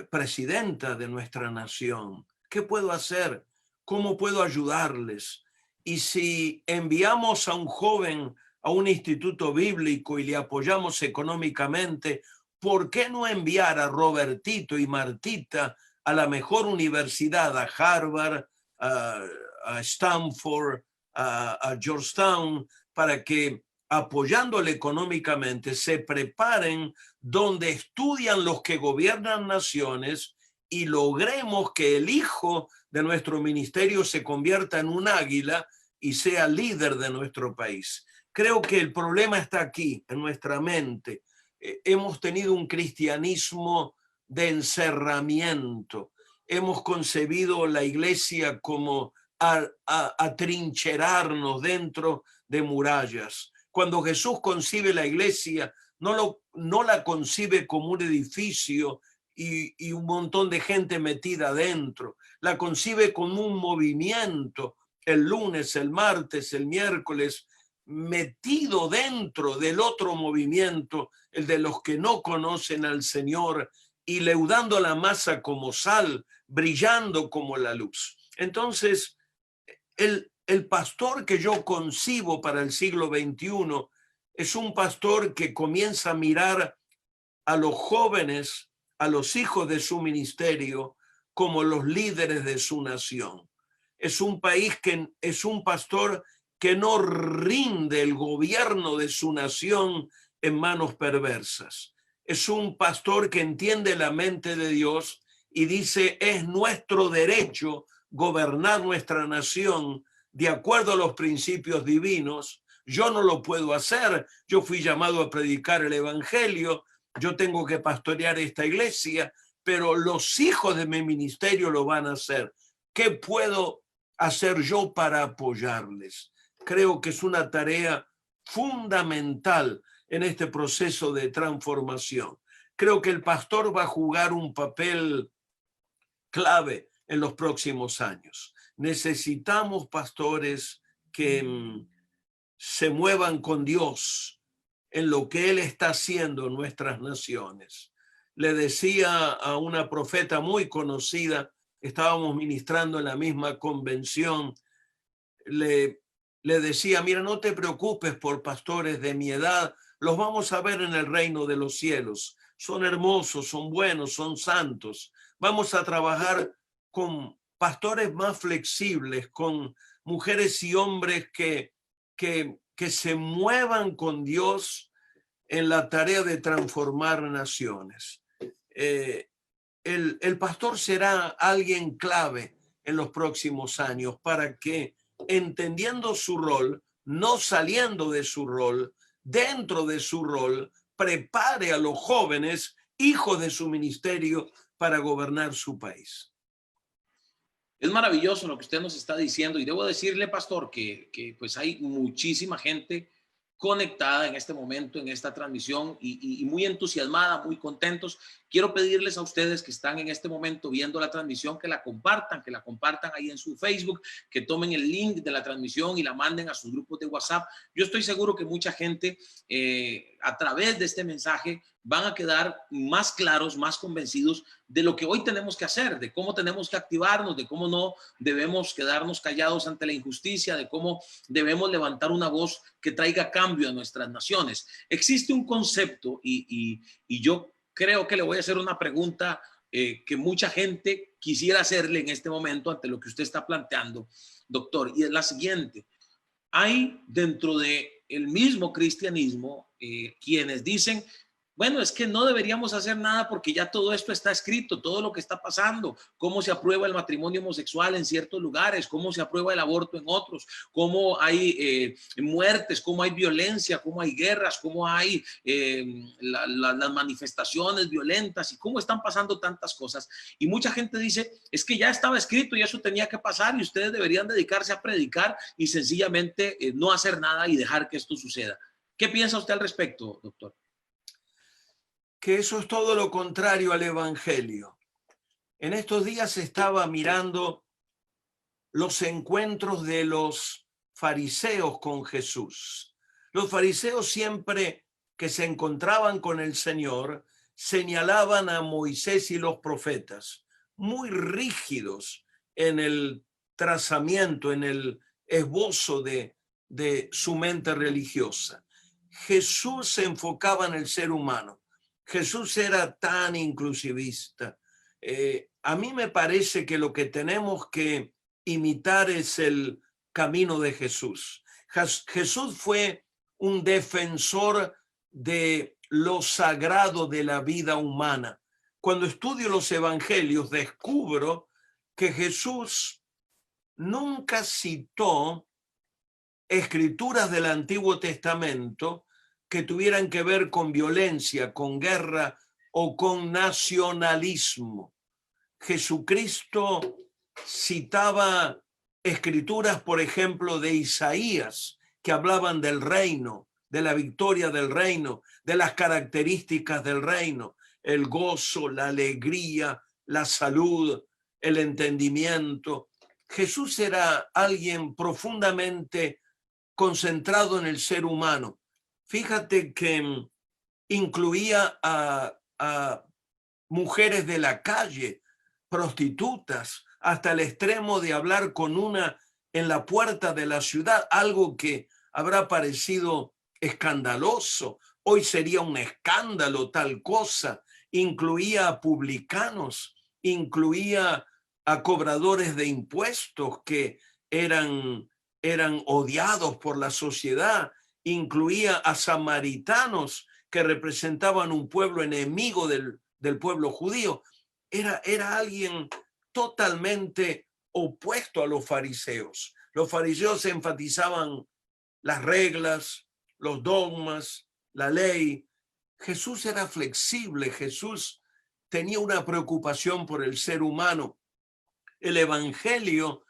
presidenta de nuestra nación. ¿Qué puedo hacer? ¿Cómo puedo ayudarles? Y si enviamos a un joven a un instituto bíblico y le apoyamos económicamente, ¿por qué no enviar a Robertito y Martita a la mejor universidad, a Harvard, a Stanford, a Georgetown, para que apoyándole económicamente se preparen donde estudian los que gobiernan naciones y logremos que el hijo de nuestro ministerio se convierta en un águila y sea líder de nuestro país? Creo que el problema está aquí, en nuestra mente. Hemos tenido un cristianismo de encerramiento. Hemos concebido la iglesia como atrincherarnos dentro de murallas. Cuando Jesús concibe la iglesia, no la concibe como un edificio y un montón de gente metida adentro. La concibe como un movimiento, el lunes, el martes, el miércoles, metido dentro del otro movimiento, el de los que no conocen al Señor, y leudando la masa como sal, brillando como la luz. Entonces, el pastor que yo concibo para el siglo XXI es un pastor que comienza a mirar a los jóvenes, a los hijos de su ministerio, como los líderes de su nación. Es un pastor que no rinde el gobierno de su nación en manos perversas. Es un pastor que entiende la mente de Dios y dice, es nuestro derecho gobernar nuestra nación de acuerdo a los principios divinos. Yo no lo puedo hacer. Yo fui llamado a predicar el evangelio. Yo tengo que pastorear esta iglesia, pero los hijos de mi ministerio lo van a hacer. ¿Qué puedo hacer yo para apoyarles? Creo que es una tarea fundamental en este proceso de transformación. Creo que el pastor va a jugar un papel clave en los próximos años. Necesitamos pastores que se muevan con Dios en lo que Él está haciendo en nuestras naciones. Le decía a una profeta muy conocida, estábamos ministrando en la misma convención, le decía, mira, no te preocupes por pastores de mi edad, los vamos a ver en el reino de los cielos. Son hermosos, son buenos, son santos. Vamos a trabajar con pastores más flexibles, con mujeres y hombres que se muevan con Dios en la tarea de transformar naciones. El pastor será alguien clave en los próximos años para que, entendiendo su rol, no saliendo de su rol, dentro de su rol, prepare a los jóvenes, hijos de su ministerio, para gobernar su país. Es maravilloso lo que usted nos está diciendo y debo decirle, pastor, que pues hay muchísima gente conectada en este momento, en esta transmisión y muy entusiasmada, muy contentos. Quiero pedirles a ustedes que están en este momento viendo la transmisión que la compartan ahí en su Facebook, que tomen el link de la transmisión y la manden a sus grupos de WhatsApp. Yo estoy seguro que mucha gente a través de este mensaje van a quedar más claros, más convencidos de lo que hoy tenemos que hacer, de cómo tenemos que activarnos, de cómo no debemos quedarnos callados ante la injusticia, de cómo debemos levantar una voz que traiga cambio a nuestras naciones. Existe un concepto y yo creo que le voy a hacer una pregunta que mucha gente quisiera hacerle en este momento ante lo que usted está planteando, doctor, y es la siguiente. Hay dentro del mismo cristianismo quienes dicen, bueno, es que no deberíamos hacer nada porque ya todo esto está escrito, todo lo que está pasando, cómo se aprueba el matrimonio homosexual en ciertos lugares, cómo se aprueba el aborto en otros, cómo hay muertes, cómo hay violencia, cómo hay guerras, cómo hay las manifestaciones violentas y cómo están pasando tantas cosas. Y mucha gente dice, es que ya estaba escrito y eso tenía que pasar y ustedes deberían dedicarse a predicar y sencillamente no hacer nada y dejar que esto suceda. ¿Qué piensa usted al respecto, doctor? Que eso es todo lo contrario al evangelio. En estos días estaba mirando los encuentros de los fariseos con Jesús. Los fariseos siempre que se encontraban con el Señor señalaban a Moisés y los profetas, muy rígidos en el trazamiento, en el esbozo de su mente religiosa. Jesús se enfocaba en el ser humano. Jesús era tan inclusivista. A mí me parece que lo que tenemos que imitar es el camino de Jesús. Jesús fue un defensor de lo sagrado de la vida humana. Cuando estudio los evangelios, descubro que Jesús nunca citó escrituras del Antiguo Testamento que tuvieran que ver con violencia, con guerra o con nacionalismo. Jesucristo citaba escrituras, por ejemplo, de Isaías, que hablaban del reino, de la victoria del reino, de las características del reino, el gozo, la alegría, la salud, el entendimiento. Jesús era alguien profundamente concentrado en el ser humano. Fíjate que incluía a mujeres de la calle, prostitutas, hasta el extremo de hablar con una en la puerta de la ciudad, algo que habrá parecido escandaloso. Hoy sería un escándalo tal cosa. Incluía a publicanos, incluía a cobradores de impuestos que eran odiados por la sociedad, incluía a samaritanos que representaban un pueblo enemigo del pueblo judío. Era alguien totalmente opuesto a los fariseos. Los fariseos enfatizaban las reglas, los dogmas, la ley. Jesús era flexible, Jesús tenía una preocupación por el ser humano. El evangelio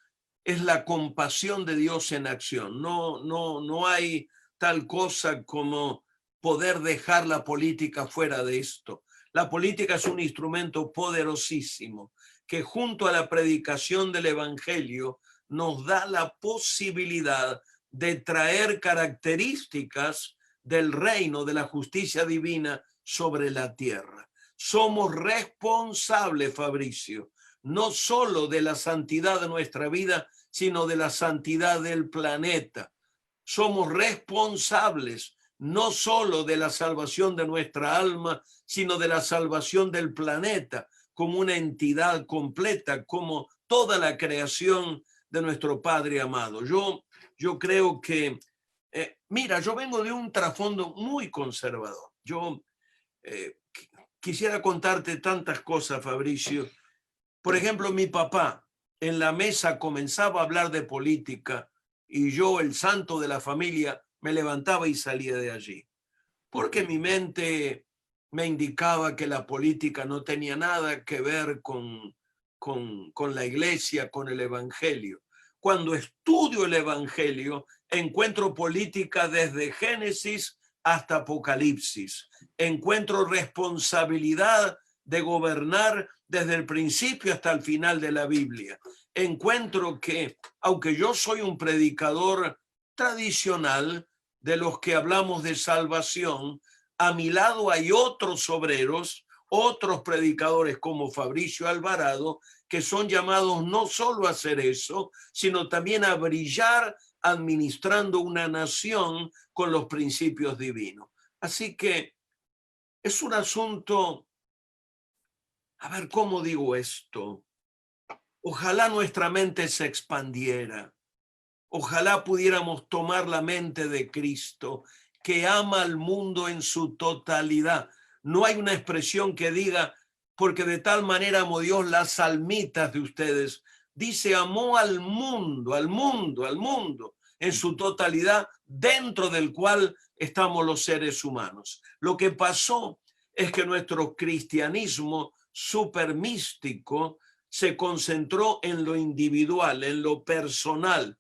es la compasión de Dios en acción. No hay tal cosa como poder dejar la política fuera de esto. La política es un instrumento poderosísimo que junto a la predicación del evangelio nos da la posibilidad de traer características del reino de la justicia divina sobre la tierra. Somos responsables, Fabricio, no solo de la santidad de nuestra vida, sino de la santidad del planeta. Somos responsables no solo de la salvación de nuestra alma, sino de la salvación del planeta como una entidad completa, como toda la creación de nuestro Padre amado. Yo creo que, mira, yo vengo de un trasfondo muy conservador. Yo quisiera contarte tantas cosas, Fabricio. Por ejemplo, mi papá en la mesa comenzaba a hablar de política y yo, el santo de la familia, me levantaba y salía de allí. Porque mi mente me indicaba que la política no tenía nada que ver con la iglesia, con el evangelio. Cuando estudio el evangelio, encuentro política desde Génesis hasta Apocalipsis. Encuentro responsabilidad de gobernar desde el principio hasta el final de la Biblia. Encuentro que, aunque yo soy un predicador tradicional de los que hablamos de salvación, a mi lado hay otros obreros, otros predicadores como Fabricio Alvarado, que son llamados no solo a hacer eso, sino también a brillar administrando una nación con los principios divinos. Así que es un asunto, a ver, ¿cómo digo esto? Ojalá nuestra mente se expandiera. Ojalá pudiéramos tomar la mente de Cristo, que ama al mundo en su totalidad. No hay una expresión que diga, porque de tal manera amó Dios las almitas de ustedes. Dice, amó al mundo, al mundo, al mundo, en su totalidad, dentro del cual estamos los seres humanos. Lo que pasó es que nuestro cristianismo supermístico se concentró en lo individual, en lo personal.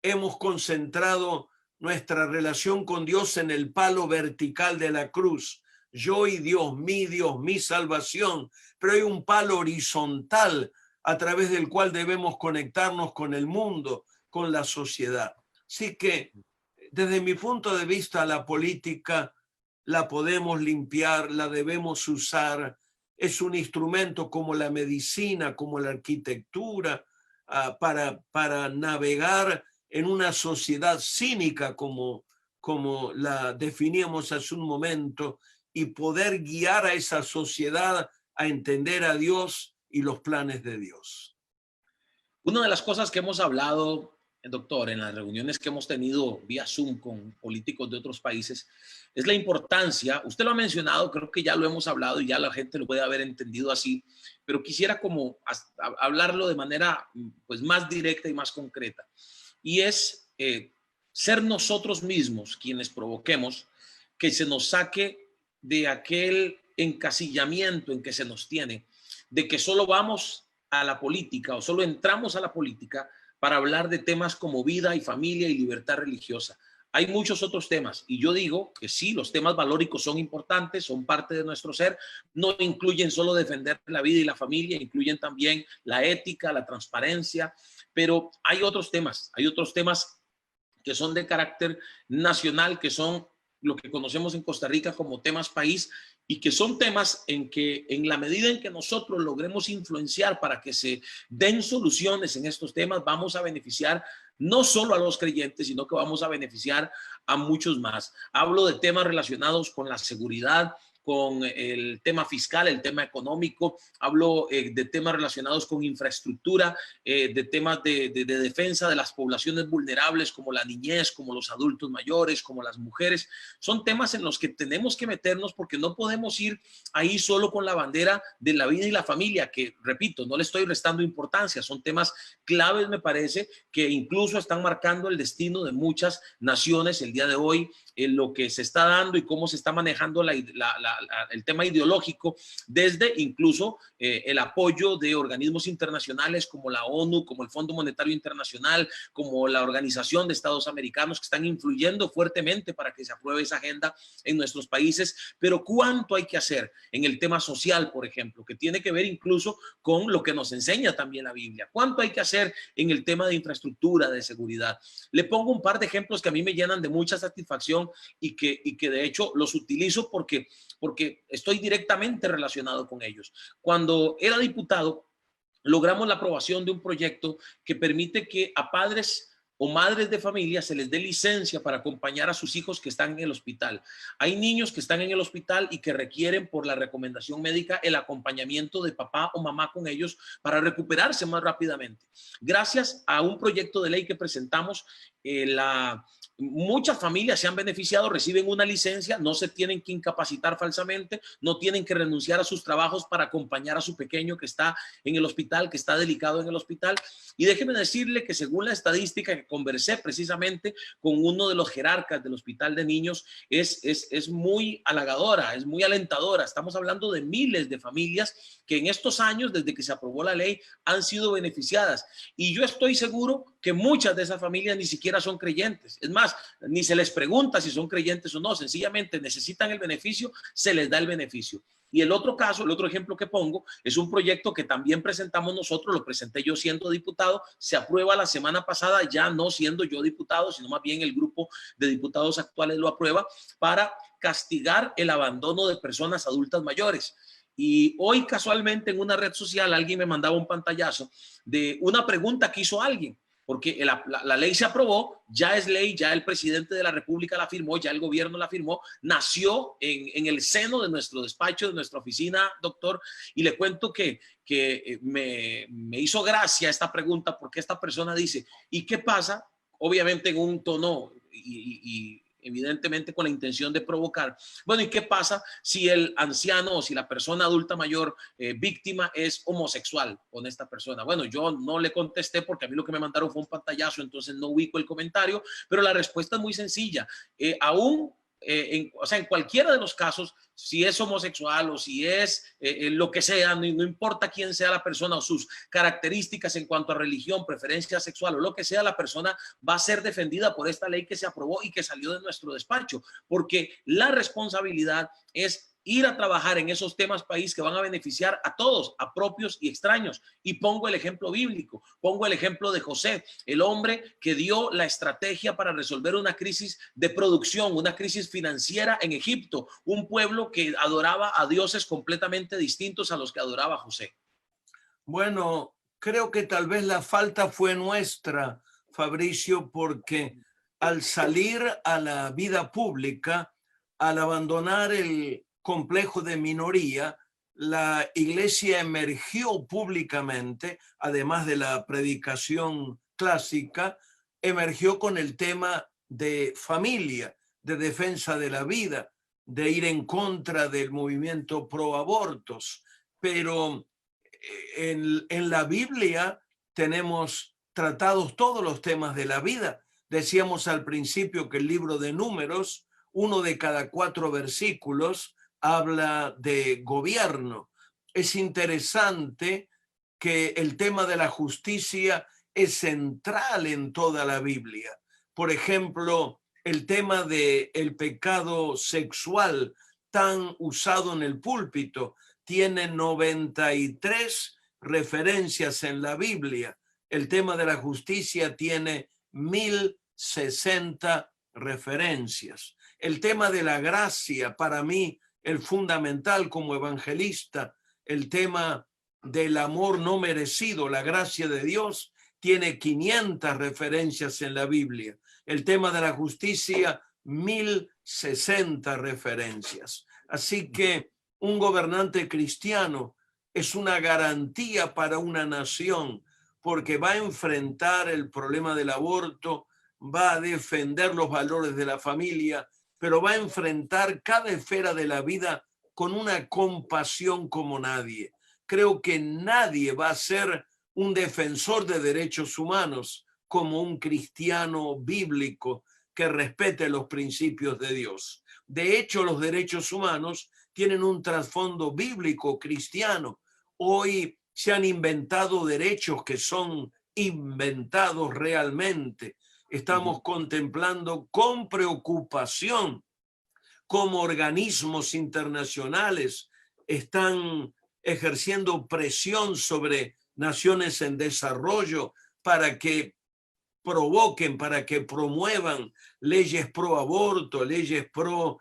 Hemos concentrado nuestra relación con Dios en el palo vertical de la cruz. Yo y Dios, mi salvación. Pero hay un palo horizontal a través del cual debemos conectarnos con el mundo, con la sociedad. Así que, desde mi punto de vista, la política la podemos limpiar, la debemos usar. Es un instrumento como la medicina, como la arquitectura, para navegar en una sociedad cínica como la definíamos hace un momento y poder guiar a esa sociedad a entender a Dios y los planes de Dios. Una de las cosas que hemos hablado, doctor, en las reuniones que hemos tenido vía Zoom con políticos de otros países, es la importancia, usted lo ha mencionado, creo que ya lo hemos hablado y ya la gente lo puede haber entendido así, pero quisiera como hablarlo de manera pues más directa y más concreta. Y es ser nosotros mismos quienes provoquemos que se nos saque de aquel encasillamiento en que se nos tiene, de que solo vamos a la política o solo entramos a la política para hablar de temas como vida y familia y libertad religiosa. Hay muchos otros temas y yo digo que sí, los temas valóricos son importantes, son parte de nuestro ser, no incluyen solo defender la vida y la familia, incluyen también la ética, la transparencia, pero hay otros temas que son de carácter nacional, que son lo que conocemos en Costa Rica como temas país y que son temas en que en la medida en que nosotros logremos influenciar para que se den soluciones en estos temas, vamos a beneficiar no solo a los creyentes, sino que vamos a beneficiar a muchos más. Hablo de temas relacionados con la seguridad, con el tema fiscal, el tema económico, hablo de temas relacionados con infraestructura, de temas de defensa de las poblaciones vulnerables como la niñez, como los adultos mayores, como las mujeres. Son temas en los que tenemos que meternos porque no podemos ir ahí solo con la bandera de la vida y la familia, que repito, no le estoy restando importancia, son temas claves, me parece, que incluso están marcando el destino de muchas naciones el día de hoy, en lo que se está dando y cómo se está manejando el tema ideológico, desde incluso el apoyo de organismos internacionales como la ONU, como el Fondo Monetario Internacional, como la Organización de Estados Americanos, que están influyendo fuertemente para que se apruebe esa agenda en nuestros países. Pero ¿cuánto hay que hacer en el tema social, por ejemplo, que tiene que ver incluso con lo que nos enseña también la Biblia? ¿Cuánto hay que hacer en el tema de infraestructura, de seguridad? Le pongo un par de ejemplos que a mí me llenan de mucha satisfacción y que de hecho los utilizo porque estoy directamente relacionado con ellos. Cuando era diputado, logramos la aprobación de un proyecto que permite que a padres o madres de familia se les dé licencia para acompañar a sus hijos que están en el hospital. Hay niños que están en el hospital y que requieren por la recomendación médica el acompañamiento de papá o mamá con ellos para recuperarse más rápidamente. Gracias a un proyecto de ley que presentamos, muchas familias se han beneficiado, reciben una licencia, no se tienen que incapacitar falsamente, no tienen que renunciar a sus trabajos para acompañar a su pequeño que está en el hospital, que está delicado en el hospital. Y déjeme decirle que según la estadística que conversé precisamente con uno de los jerarcas del Hospital de Niños, es muy halagadora, es muy alentadora. Estamos hablando de miles de familias que en estos años, desde que se aprobó la ley, han sido beneficiadas. Y yo estoy seguro que muchas de esas familias ni siquiera son creyentes. Es más, ni se les pregunta si son creyentes o no, sencillamente necesitan el beneficio, se les da el beneficio. Y el otro caso, el otro ejemplo que pongo, es un proyecto que también presentamos nosotros, lo presenté yo siendo diputado, se aprueba la semana pasada, ya no siendo yo diputado, sino más bien el grupo de diputados actuales lo aprueba, para castigar el abandono de personas adultas mayores. Y hoy casualmente en una red social alguien me mandaba un pantallazo de una pregunta que hizo alguien, porque la ley se aprobó, ya es ley, ya el presidente de la República la firmó, ya el gobierno la firmó, nació en el seno de nuestro despacho, de nuestra oficina, doctor, y le cuento que me hizo gracia esta pregunta porque esta persona dice, ¿y qué pasa? Obviamente en un tono y evidentemente con la intención de provocar. Bueno, ¿y qué pasa si el anciano o si la persona adulta mayor víctima es homosexual con esta persona? Bueno, yo no le contesté porque a mí lo que me mandaron fue un pantallazo, entonces no ubico el comentario, pero la respuesta es muy sencilla. O sea, en cualquiera de los casos, si es homosexual o si es lo que sea, no importa quién sea la persona o sus características en cuanto a religión, preferencia sexual o lo que sea, la persona va a ser defendida por esta ley que se aprobó y que salió de nuestro despacho, porque la responsabilidad es ir a trabajar en esos temas país que van a beneficiar a todos, a propios y extraños. Y pongo el ejemplo bíblico, pongo el ejemplo de José, el hombre que dio la estrategia para resolver una crisis de producción, una crisis financiera en Egipto, un pueblo que adoraba a dioses completamente distintos a los que adoraba José. Bueno, creo que tal vez la falta fue nuestra, Fabricio, porque al salir a la vida pública, al abandonar el complejo de minoría, la iglesia emergió públicamente, además de la predicación clásica, emergió con el tema de familia, de defensa de la vida, de ir en contra del movimiento pro abortos. Pero en la Biblia tenemos tratados todos los temas de la vida. Decíamos al principio que el libro de Números, 1 de cada 4 versículos, habla de gobierno. Es interesante que el tema de la justicia es central en toda la Biblia. Por ejemplo, el tema del pecado sexual tan usado en el púlpito tiene 93 referencias en la Biblia. El tema de la justicia tiene 1060 referencias. El tema de la gracia, para mí, el fundamental como evangelista, el tema del amor no merecido, la gracia de Dios, tiene 500 referencias en la Biblia. El tema de la justicia, 1060 referencias. Así que un gobernante cristiano es una garantía para una nación, porque va a enfrentar el problema del aborto, va a defender los valores de la familia, pero va a enfrentar cada esfera de la vida con una compasión como nadie. Creo que nadie va a ser un defensor de derechos humanos como un cristiano bíblico que respete los principios de Dios. De hecho, los derechos humanos tienen un trasfondo bíblico cristiano. Hoy se han inventado derechos que son inventados realmente. Estamos contemplando con preocupación cómo organismos internacionales están ejerciendo presión sobre naciones en desarrollo para que provoquen, para que promuevan leyes pro aborto, leyes pro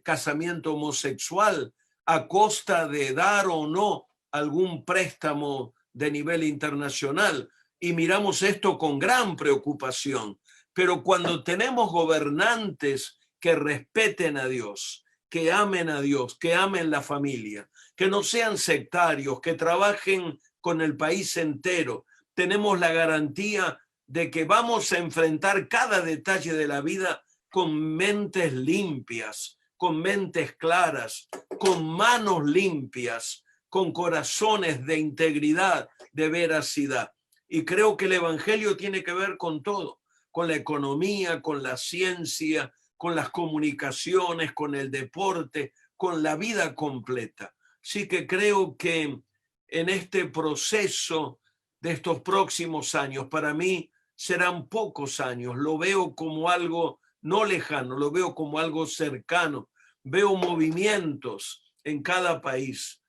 casamiento homosexual, a costa de dar o no algún préstamo de nivel internacional. Y miramos esto con gran preocupación. Pero cuando tenemos gobernantes que respeten a Dios, que amen a Dios, que amen la familia, que no sean sectarios, que trabajen con el país entero, tenemos la garantía de que vamos a enfrentar cada detalle de la vida con mentes limpias, con mentes claras, con manos limpias, con corazones de integridad, de veracidad. Y creo que el evangelio tiene que ver con todo, con la economía, con la ciencia, con las comunicaciones, con el deporte, con la vida completa. Sí que creo que en este proceso de estos próximos años, para mí serán pocos años, lo veo como algo no lejano, lo veo como algo cercano, veo movimientos en cada país.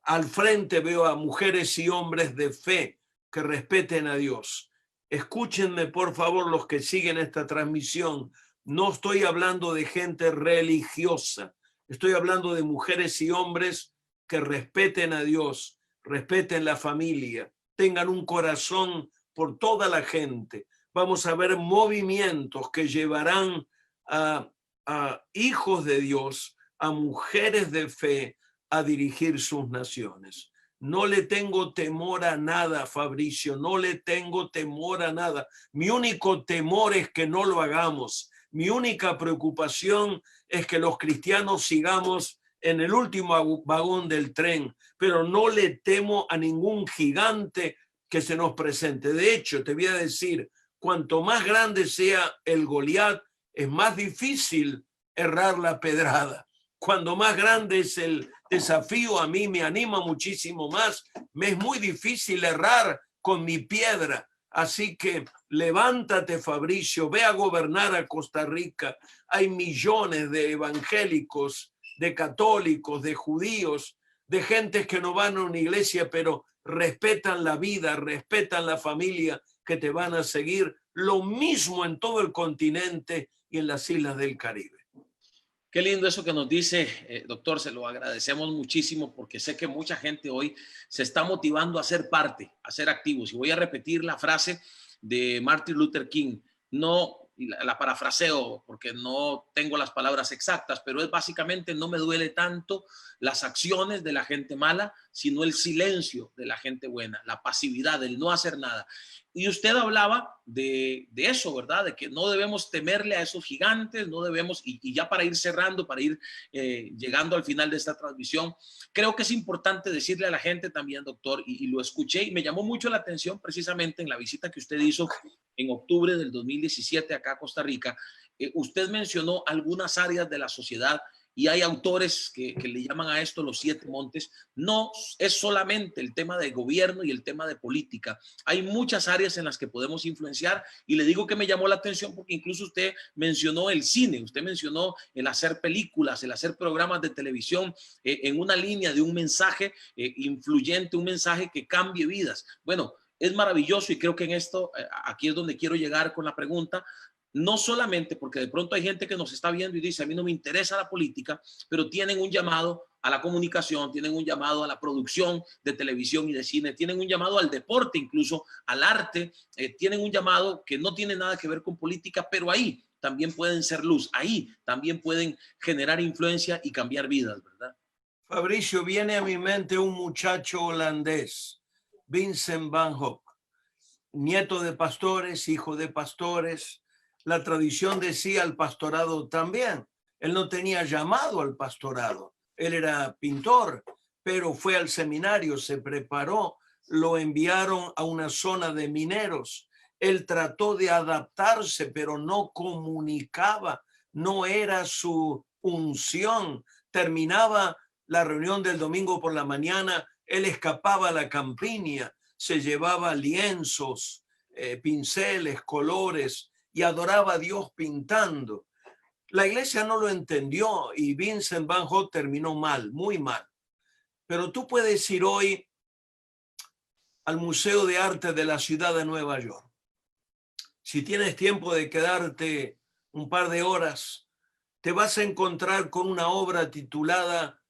Al frente veo a mujeres y hombres de fe que respeten a Dios. Escúchenme, por favor, los que siguen esta transmisión. No estoy hablando de gente religiosa. Estoy hablando de mujeres y hombres que respeten a Dios, respeten la familia, tengan un corazón por toda la gente. Vamos a ver movimientos que llevarán a hijos de Dios, a mujeres de fe, a dirigir sus naciones. No le tengo temor a nada, Fabricio, no le tengo temor a nada. Mi único temor es que no lo hagamos. Mi única preocupación es que los cristianos sigamos en el último vagón del tren, pero no le temo a ningún gigante que se nos presente. De hecho, te voy a decir, cuanto más grande sea el Goliat, es más difícil errar la pedrada. Cuando más grande es el desafío, a mí me anima muchísimo más. Me es muy difícil errar con mi piedra. Así que levántate, Fabricio, ve a gobernar a Costa Rica. Hay millones de evangélicos, de católicos, de judíos, de gentes que no van a una iglesia, pero respetan la vida, respetan la familia, que te van a seguir. Lo mismo en todo el continente y en las islas del Caribe. Qué lindo eso que nos dice, doctor, se lo agradecemos muchísimo porque sé que mucha gente hoy se está motivando a ser parte, a ser activos. Y voy a repetir la frase de Martin Luther King: no y la parafraseo porque no tengo las palabras exactas, pero es básicamente: no me duele tanto las acciones de la gente mala, sino el silencio de la gente buena, la pasividad, el no hacer nada. Y usted hablaba de eso, ¿verdad? De que no debemos temerle a esos gigantes, no debemos, y ya para ir cerrando, para ir llegando al final de esta transmisión, creo que es importante decirle a la gente también, doctor, y lo escuché y me llamó mucho la atención precisamente en la visita que usted hizo en octubre del 2017 acá a Costa Rica. Usted mencionó algunas áreas de la sociedad y hay autores que le llaman a esto los 7 montes. No es solamente el tema de gobierno y el tema de política. Hay muchas áreas en las que podemos influenciar, y le digo que me llamó la atención porque incluso usted mencionó el cine, usted mencionó el hacer películas, el hacer programas de televisión en una línea de un mensaje influyente, un mensaje que cambie vidas. Bueno, es maravilloso, y creo que en esto, aquí es donde quiero llegar con la pregunta. No solamente porque de pronto hay gente que nos está viendo y dice: a mí no me interesa la política, pero tienen un llamado a la comunicación, tienen un llamado a la producción de televisión y de cine, tienen un llamado al deporte, incluso al arte, tienen un llamado que no tiene nada que ver con política, pero ahí también pueden ser luz, ahí también pueden generar influencia y cambiar vidas, ¿verdad? Fabricio, viene a mi mente un muchacho holandés, Vincent van Gogh, nieto de pastores, hijo de pastores. La tradición decía al pastorado también. Él no tenía llamado al pastorado. Él era pintor, pero fue al seminario, se preparó, lo enviaron a una zona de mineros. Él trató de adaptarse, pero no comunicaba, no era su unción. Terminaba la reunión del domingo por la mañana, él escapaba a la campiña, se llevaba lienzos, pinceles, colores, y adoraba a Dios pintando. La iglesia no lo entendió y Vincent van Gogh terminó mal, muy mal. Pero tú puedes ir hoy al Museo de Arte de la ciudad de Nueva York. Si tienes tiempo de quedarte un par de horas, te vas a encontrar con una obra titulada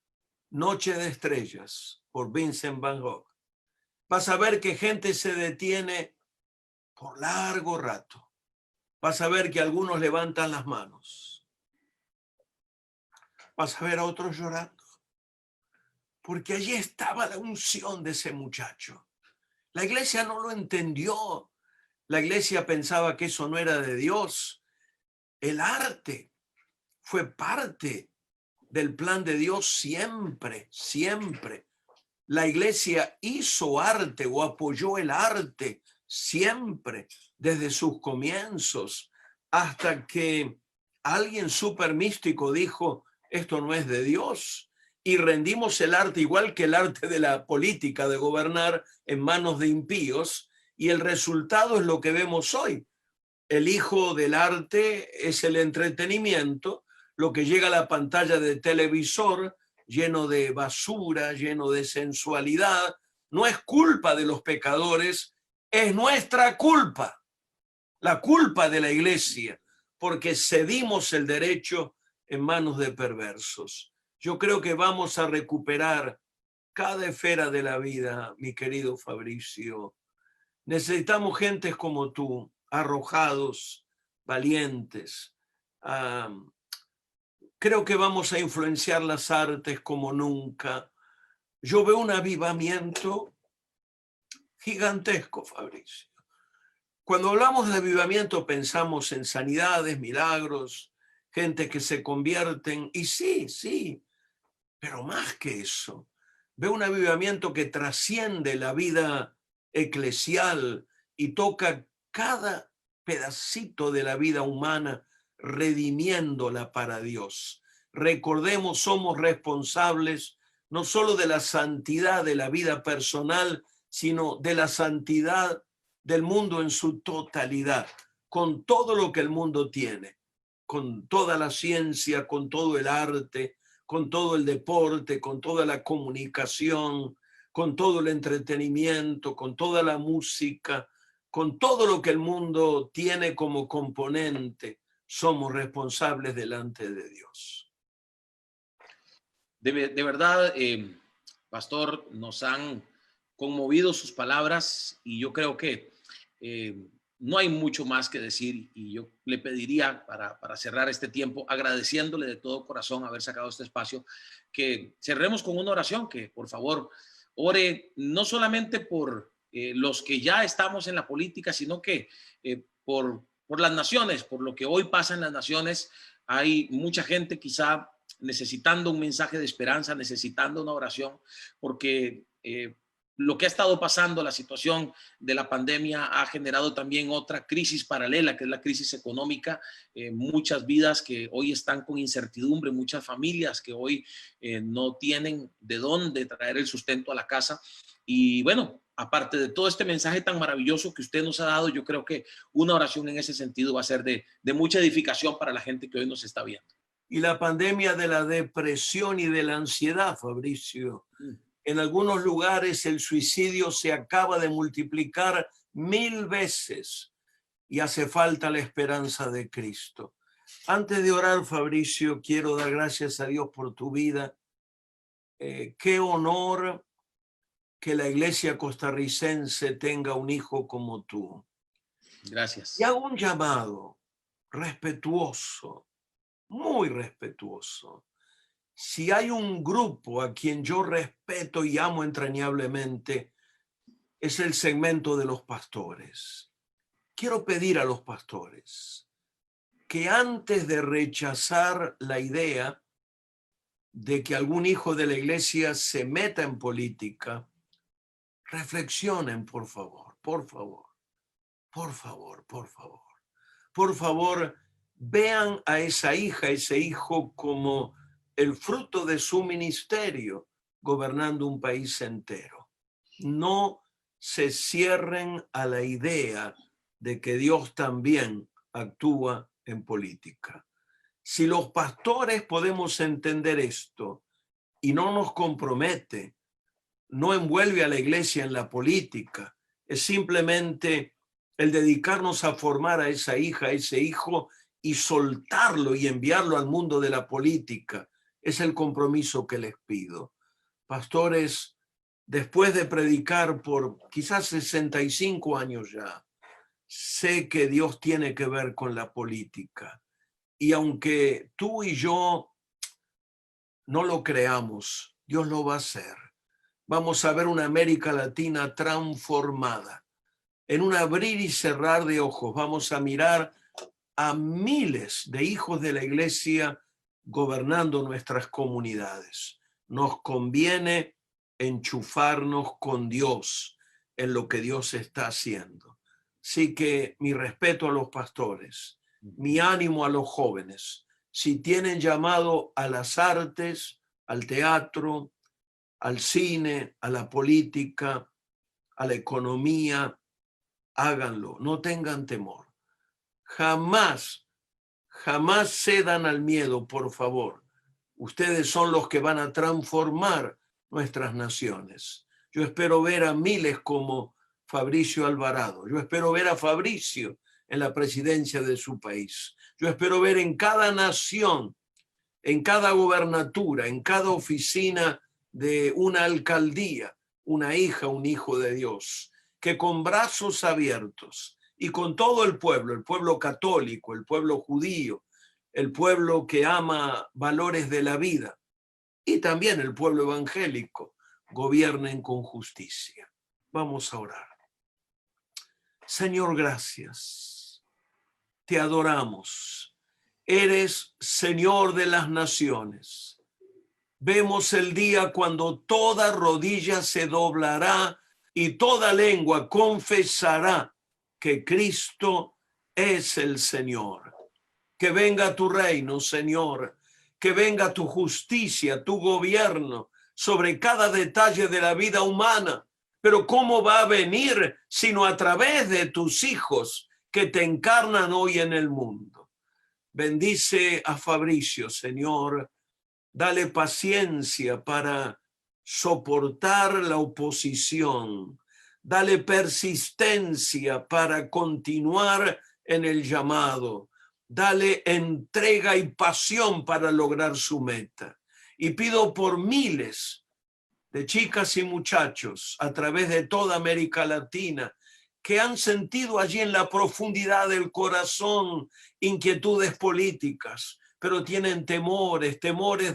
Noche de Estrellas por Vincent van Gogh. Vas a ver que gente se detiene por largo rato. Vas a ver que algunos levantan las manos. Vas a ver a otros llorando. Porque allí estaba la unción de ese muchacho. La iglesia no lo entendió. La iglesia pensaba que eso no era de Dios. El arte fue parte del plan de Dios siempre, siempre. La iglesia hizo arte o apoyó el arte siempre, desde sus comienzos, hasta que alguien súper místico dijo: esto no es de Dios. Y rendimos el arte, igual que el arte de la política, de gobernar, en manos de impíos. Y el resultado es lo que vemos hoy. El hijo del arte es el entretenimiento, lo que llega a la pantalla de televisor, lleno de basura, lleno de sensualidad. No es culpa de los pecadores, es nuestra culpa, la culpa de la iglesia, porque cedimos el derecho en manos de perversos. Yo creo que vamos a recuperar cada esfera de la vida, mi querido Fabricio. Necesitamos gentes como tú, arrojados, valientes. Creo que vamos a influenciar las artes como nunca. Yo veo un avivamiento gigantesco, Fabricio. Cuando hablamos de avivamiento pensamos en sanidades, milagros, gente que se convierten, y sí, sí, pero más que eso. Veo un avivamiento que trasciende la vida eclesial y toca cada pedacito de la vida humana, redimiéndola para Dios. Recordemos, somos responsables no solo de la santidad de la vida personal, sino de la santidad del mundo en su totalidad, con todo lo que el mundo tiene, con toda la ciencia, con todo el arte, con todo el deporte, con toda la comunicación, con todo el entretenimiento, con toda la música, con todo lo que el mundo tiene como componente. Somos responsables delante de Dios. De verdad, pastor, nos han conmovido sus palabras, y yo creo que no hay mucho más que decir y yo le pediría para cerrar este tiempo, agradeciéndole de todo corazón haber sacado este espacio, que cerremos con una oración, que por favor ore no solamente por los que ya estamos en la política, sino que por las naciones, por lo que hoy pasa en las naciones. Hay mucha gente quizá necesitando un mensaje de esperanza, necesitando una oración, porque lo que ha estado pasando, la situación de la pandemia ha generado también otra crisis paralela, que es la crisis económica. Muchas vidas que hoy están con incertidumbre, muchas familias que hoy no tienen de dónde traer el sustento a la casa. Y bueno, aparte de todo este mensaje tan maravilloso que usted nos ha dado, yo creo que una oración en ese sentido va a ser de mucha edificación para la gente que hoy nos está viendo. Y la pandemia de la depresión y de la ansiedad, Fabricio. En algunos lugares el suicidio se acaba de multiplicar 1000 veces y hace falta la esperanza de Cristo. Antes de orar, Fabricio, quiero dar gracias a Dios por tu vida. Qué honor que la iglesia costarricense tenga un hijo como tú. Gracias. Y hago un llamado respetuoso, muy respetuoso. Si hay un grupo a quien yo respeto y amo entrañablemente, es el segmento de los pastores. Quiero pedir a los pastores que antes de rechazar la idea de que algún hijo de la iglesia se meta en política, reflexionen, por favor, por favor, por favor, por favor. Por favor, vean a esa hija, ese hijo como el fruto de su ministerio gobernando un país entero. No se cierren a la idea de que Dios también actúa en política. Si los pastores podemos entender esto y no nos compromete, no envuelve a la iglesia en la política, es simplemente el dedicarnos a formar a esa hija, a ese hijo y soltarlo y enviarlo al mundo de la política. Es el compromiso que les pido. Pastores, después de predicar por quizás 65 años ya, sé que Dios tiene que ver con la política. Y aunque tú y yo no lo creamos, Dios lo va a hacer. Vamos a ver una América Latina transformada. En un abrir y cerrar de ojos vamos a mirar a miles de hijos de la iglesia gobernando nuestras comunidades. Nos conviene enchufarnos con Dios en lo que Dios está haciendo. Así que mi respeto a los pastores, mi ánimo a los jóvenes. Si tienen llamado a las artes, al teatro, al cine, a la política, a la economía, háganlo, no tengan temor. Jamás cedan al miedo, por favor. Ustedes son los que van a transformar nuestras naciones. Yo espero ver a miles como Fabricio Alvarado. Yo espero ver a Fabricio en la presidencia de su país. Yo espero ver en cada nación, en cada gobernatura, en cada oficina de una alcaldía, una hija, un hijo de Dios, que con brazos abiertos y con todo el pueblo católico, el pueblo judío, el pueblo que ama valores de la vida y también el pueblo evangélico, gobiernen con justicia. Vamos a orar. Señor, gracias. Te adoramos. Eres Señor de las naciones. Vemos el día cuando toda rodilla se doblará y toda lengua confesará que Cristo es el Señor. Que venga tu reino, Señor, que venga tu justicia, tu gobierno sobre cada detalle de la vida humana. Pero ¿cómo va a venir sino a través de tus hijos que te encarnan hoy en el mundo? Bendice a Fabricio, Señor. Dale paciencia para soportar la oposición. Dale persistencia para continuar en el llamado. Dale entrega y pasión para lograr su meta. Y pido por miles de chicas y muchachos a través de toda América Latina que han sentido allí en la profundidad del corazón inquietudes políticas, pero tienen temores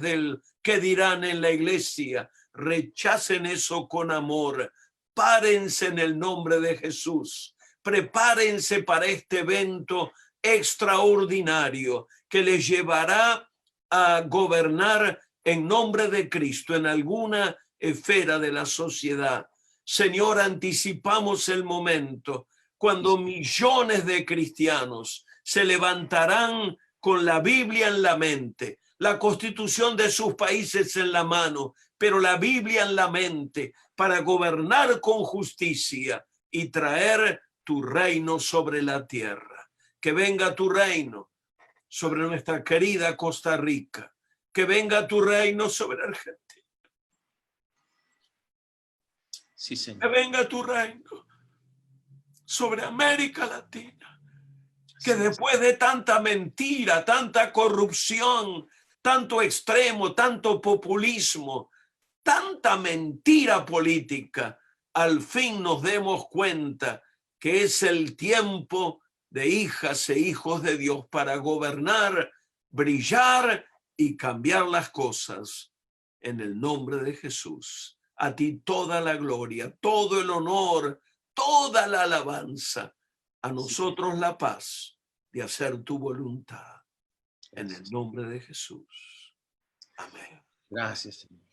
del qué dirán en la iglesia. Rechacen eso con amor. Párense en el nombre de Jesús. Prepárense para este evento extraordinario que les llevará a gobernar en nombre de Cristo en alguna esfera de la sociedad. Señor, anticipamos el momento cuando millones de cristianos se levantarán con la Biblia en la mente, la constitución de sus países en la mano, pero la Biblia en la mente, para gobernar con justicia y traer tu reino sobre la tierra. Que venga tu reino sobre nuestra querida Costa Rica, que venga tu reino sobre Argentina. Sí, Señor. Que venga tu reino sobre América Latina. Que después de tanta mentira, tanta corrupción, tanto extremo, tanto populismo, tanta mentira política, al fin nos demos cuenta que es el tiempo de hijas e hijos de Dios para gobernar, brillar y cambiar las cosas en el nombre de Jesús. A ti toda la gloria, todo el honor, toda la alabanza. A nosotros la paz de hacer tu voluntad. En el nombre de Jesús. Amén. Gracias, Señor.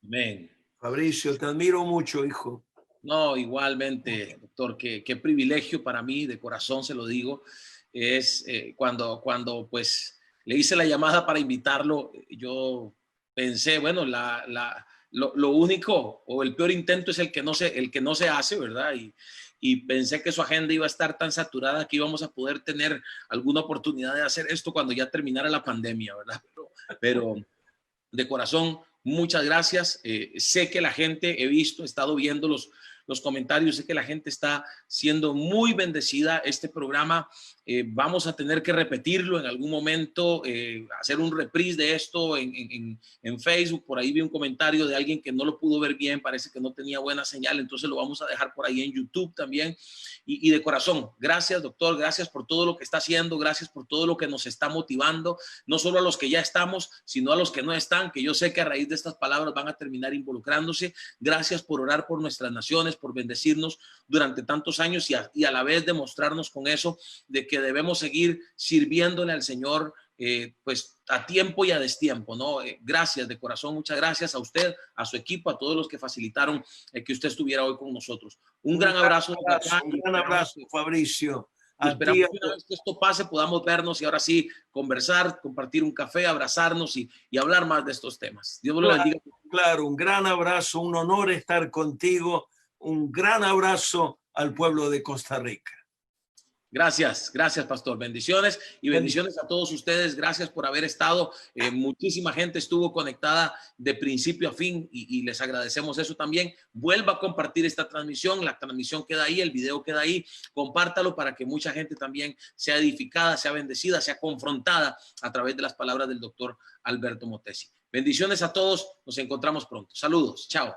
Amén. Fabricio, te admiro mucho, hijo. No, igualmente, doctor, qué privilegio para mí, de corazón se lo digo, es cuando pues le hice la llamada para invitarlo, yo pensé, bueno, lo único o el peor intento es el que no se hace, ¿verdad? Y pensé que su agenda iba a estar tan saturada que íbamos a poder tener alguna oportunidad de hacer esto cuando ya terminara la pandemia, ¿verdad? Pero de corazón, muchas gracias. Sé que la gente, he estado viendo los comentarios, sé que la gente está siendo muy bendecida. Este programa vamos a tener que repetirlo en algún momento, hacer un reprise de esto en Facebook. Por ahí vi un comentario de alguien que no lo pudo ver bien, parece que no tenía buena señal, entonces lo vamos a dejar por ahí en YouTube también. Y de corazón, gracias, doctor, gracias por todo lo que está haciendo, gracias por todo lo que nos está motivando, no solo a los que ya estamos, sino a los que no están, que yo sé que a raíz de estas palabras van a terminar involucrándose. Gracias por orar por nuestras naciones, por bendecirnos durante tantos años y a la vez demostrarnos con eso de que debemos seguir sirviéndole al Señor, pues a tiempo y a destiempo, ¿no? Gracias de corazón, muchas gracias a usted, a su equipo, a todos los que facilitaron que usted estuviera hoy con nosotros. Un gran abrazo, un gran abrazo, Fabricio. Esperamos que una vez que esto pase podamos vernos y ahora sí conversar, compartir un café, abrazarnos y hablar más de estos temas. Dios lo bendiga. Claro, un gran abrazo, un honor estar contigo. Un gran abrazo al pueblo de Costa Rica. Gracias, pastor. Bendiciones y bendiciones a todos ustedes. Gracias por haber estado. Muchísima gente estuvo conectada de principio a fin y les agradecemos eso también. Vuelva a compartir esta transmisión. La transmisión queda ahí, el video queda ahí. Compártalo para que mucha gente también sea edificada, sea bendecida, sea confrontada a través de las palabras del doctor Alberto Motesi. Bendiciones a todos. Nos encontramos pronto. Saludos. Chao.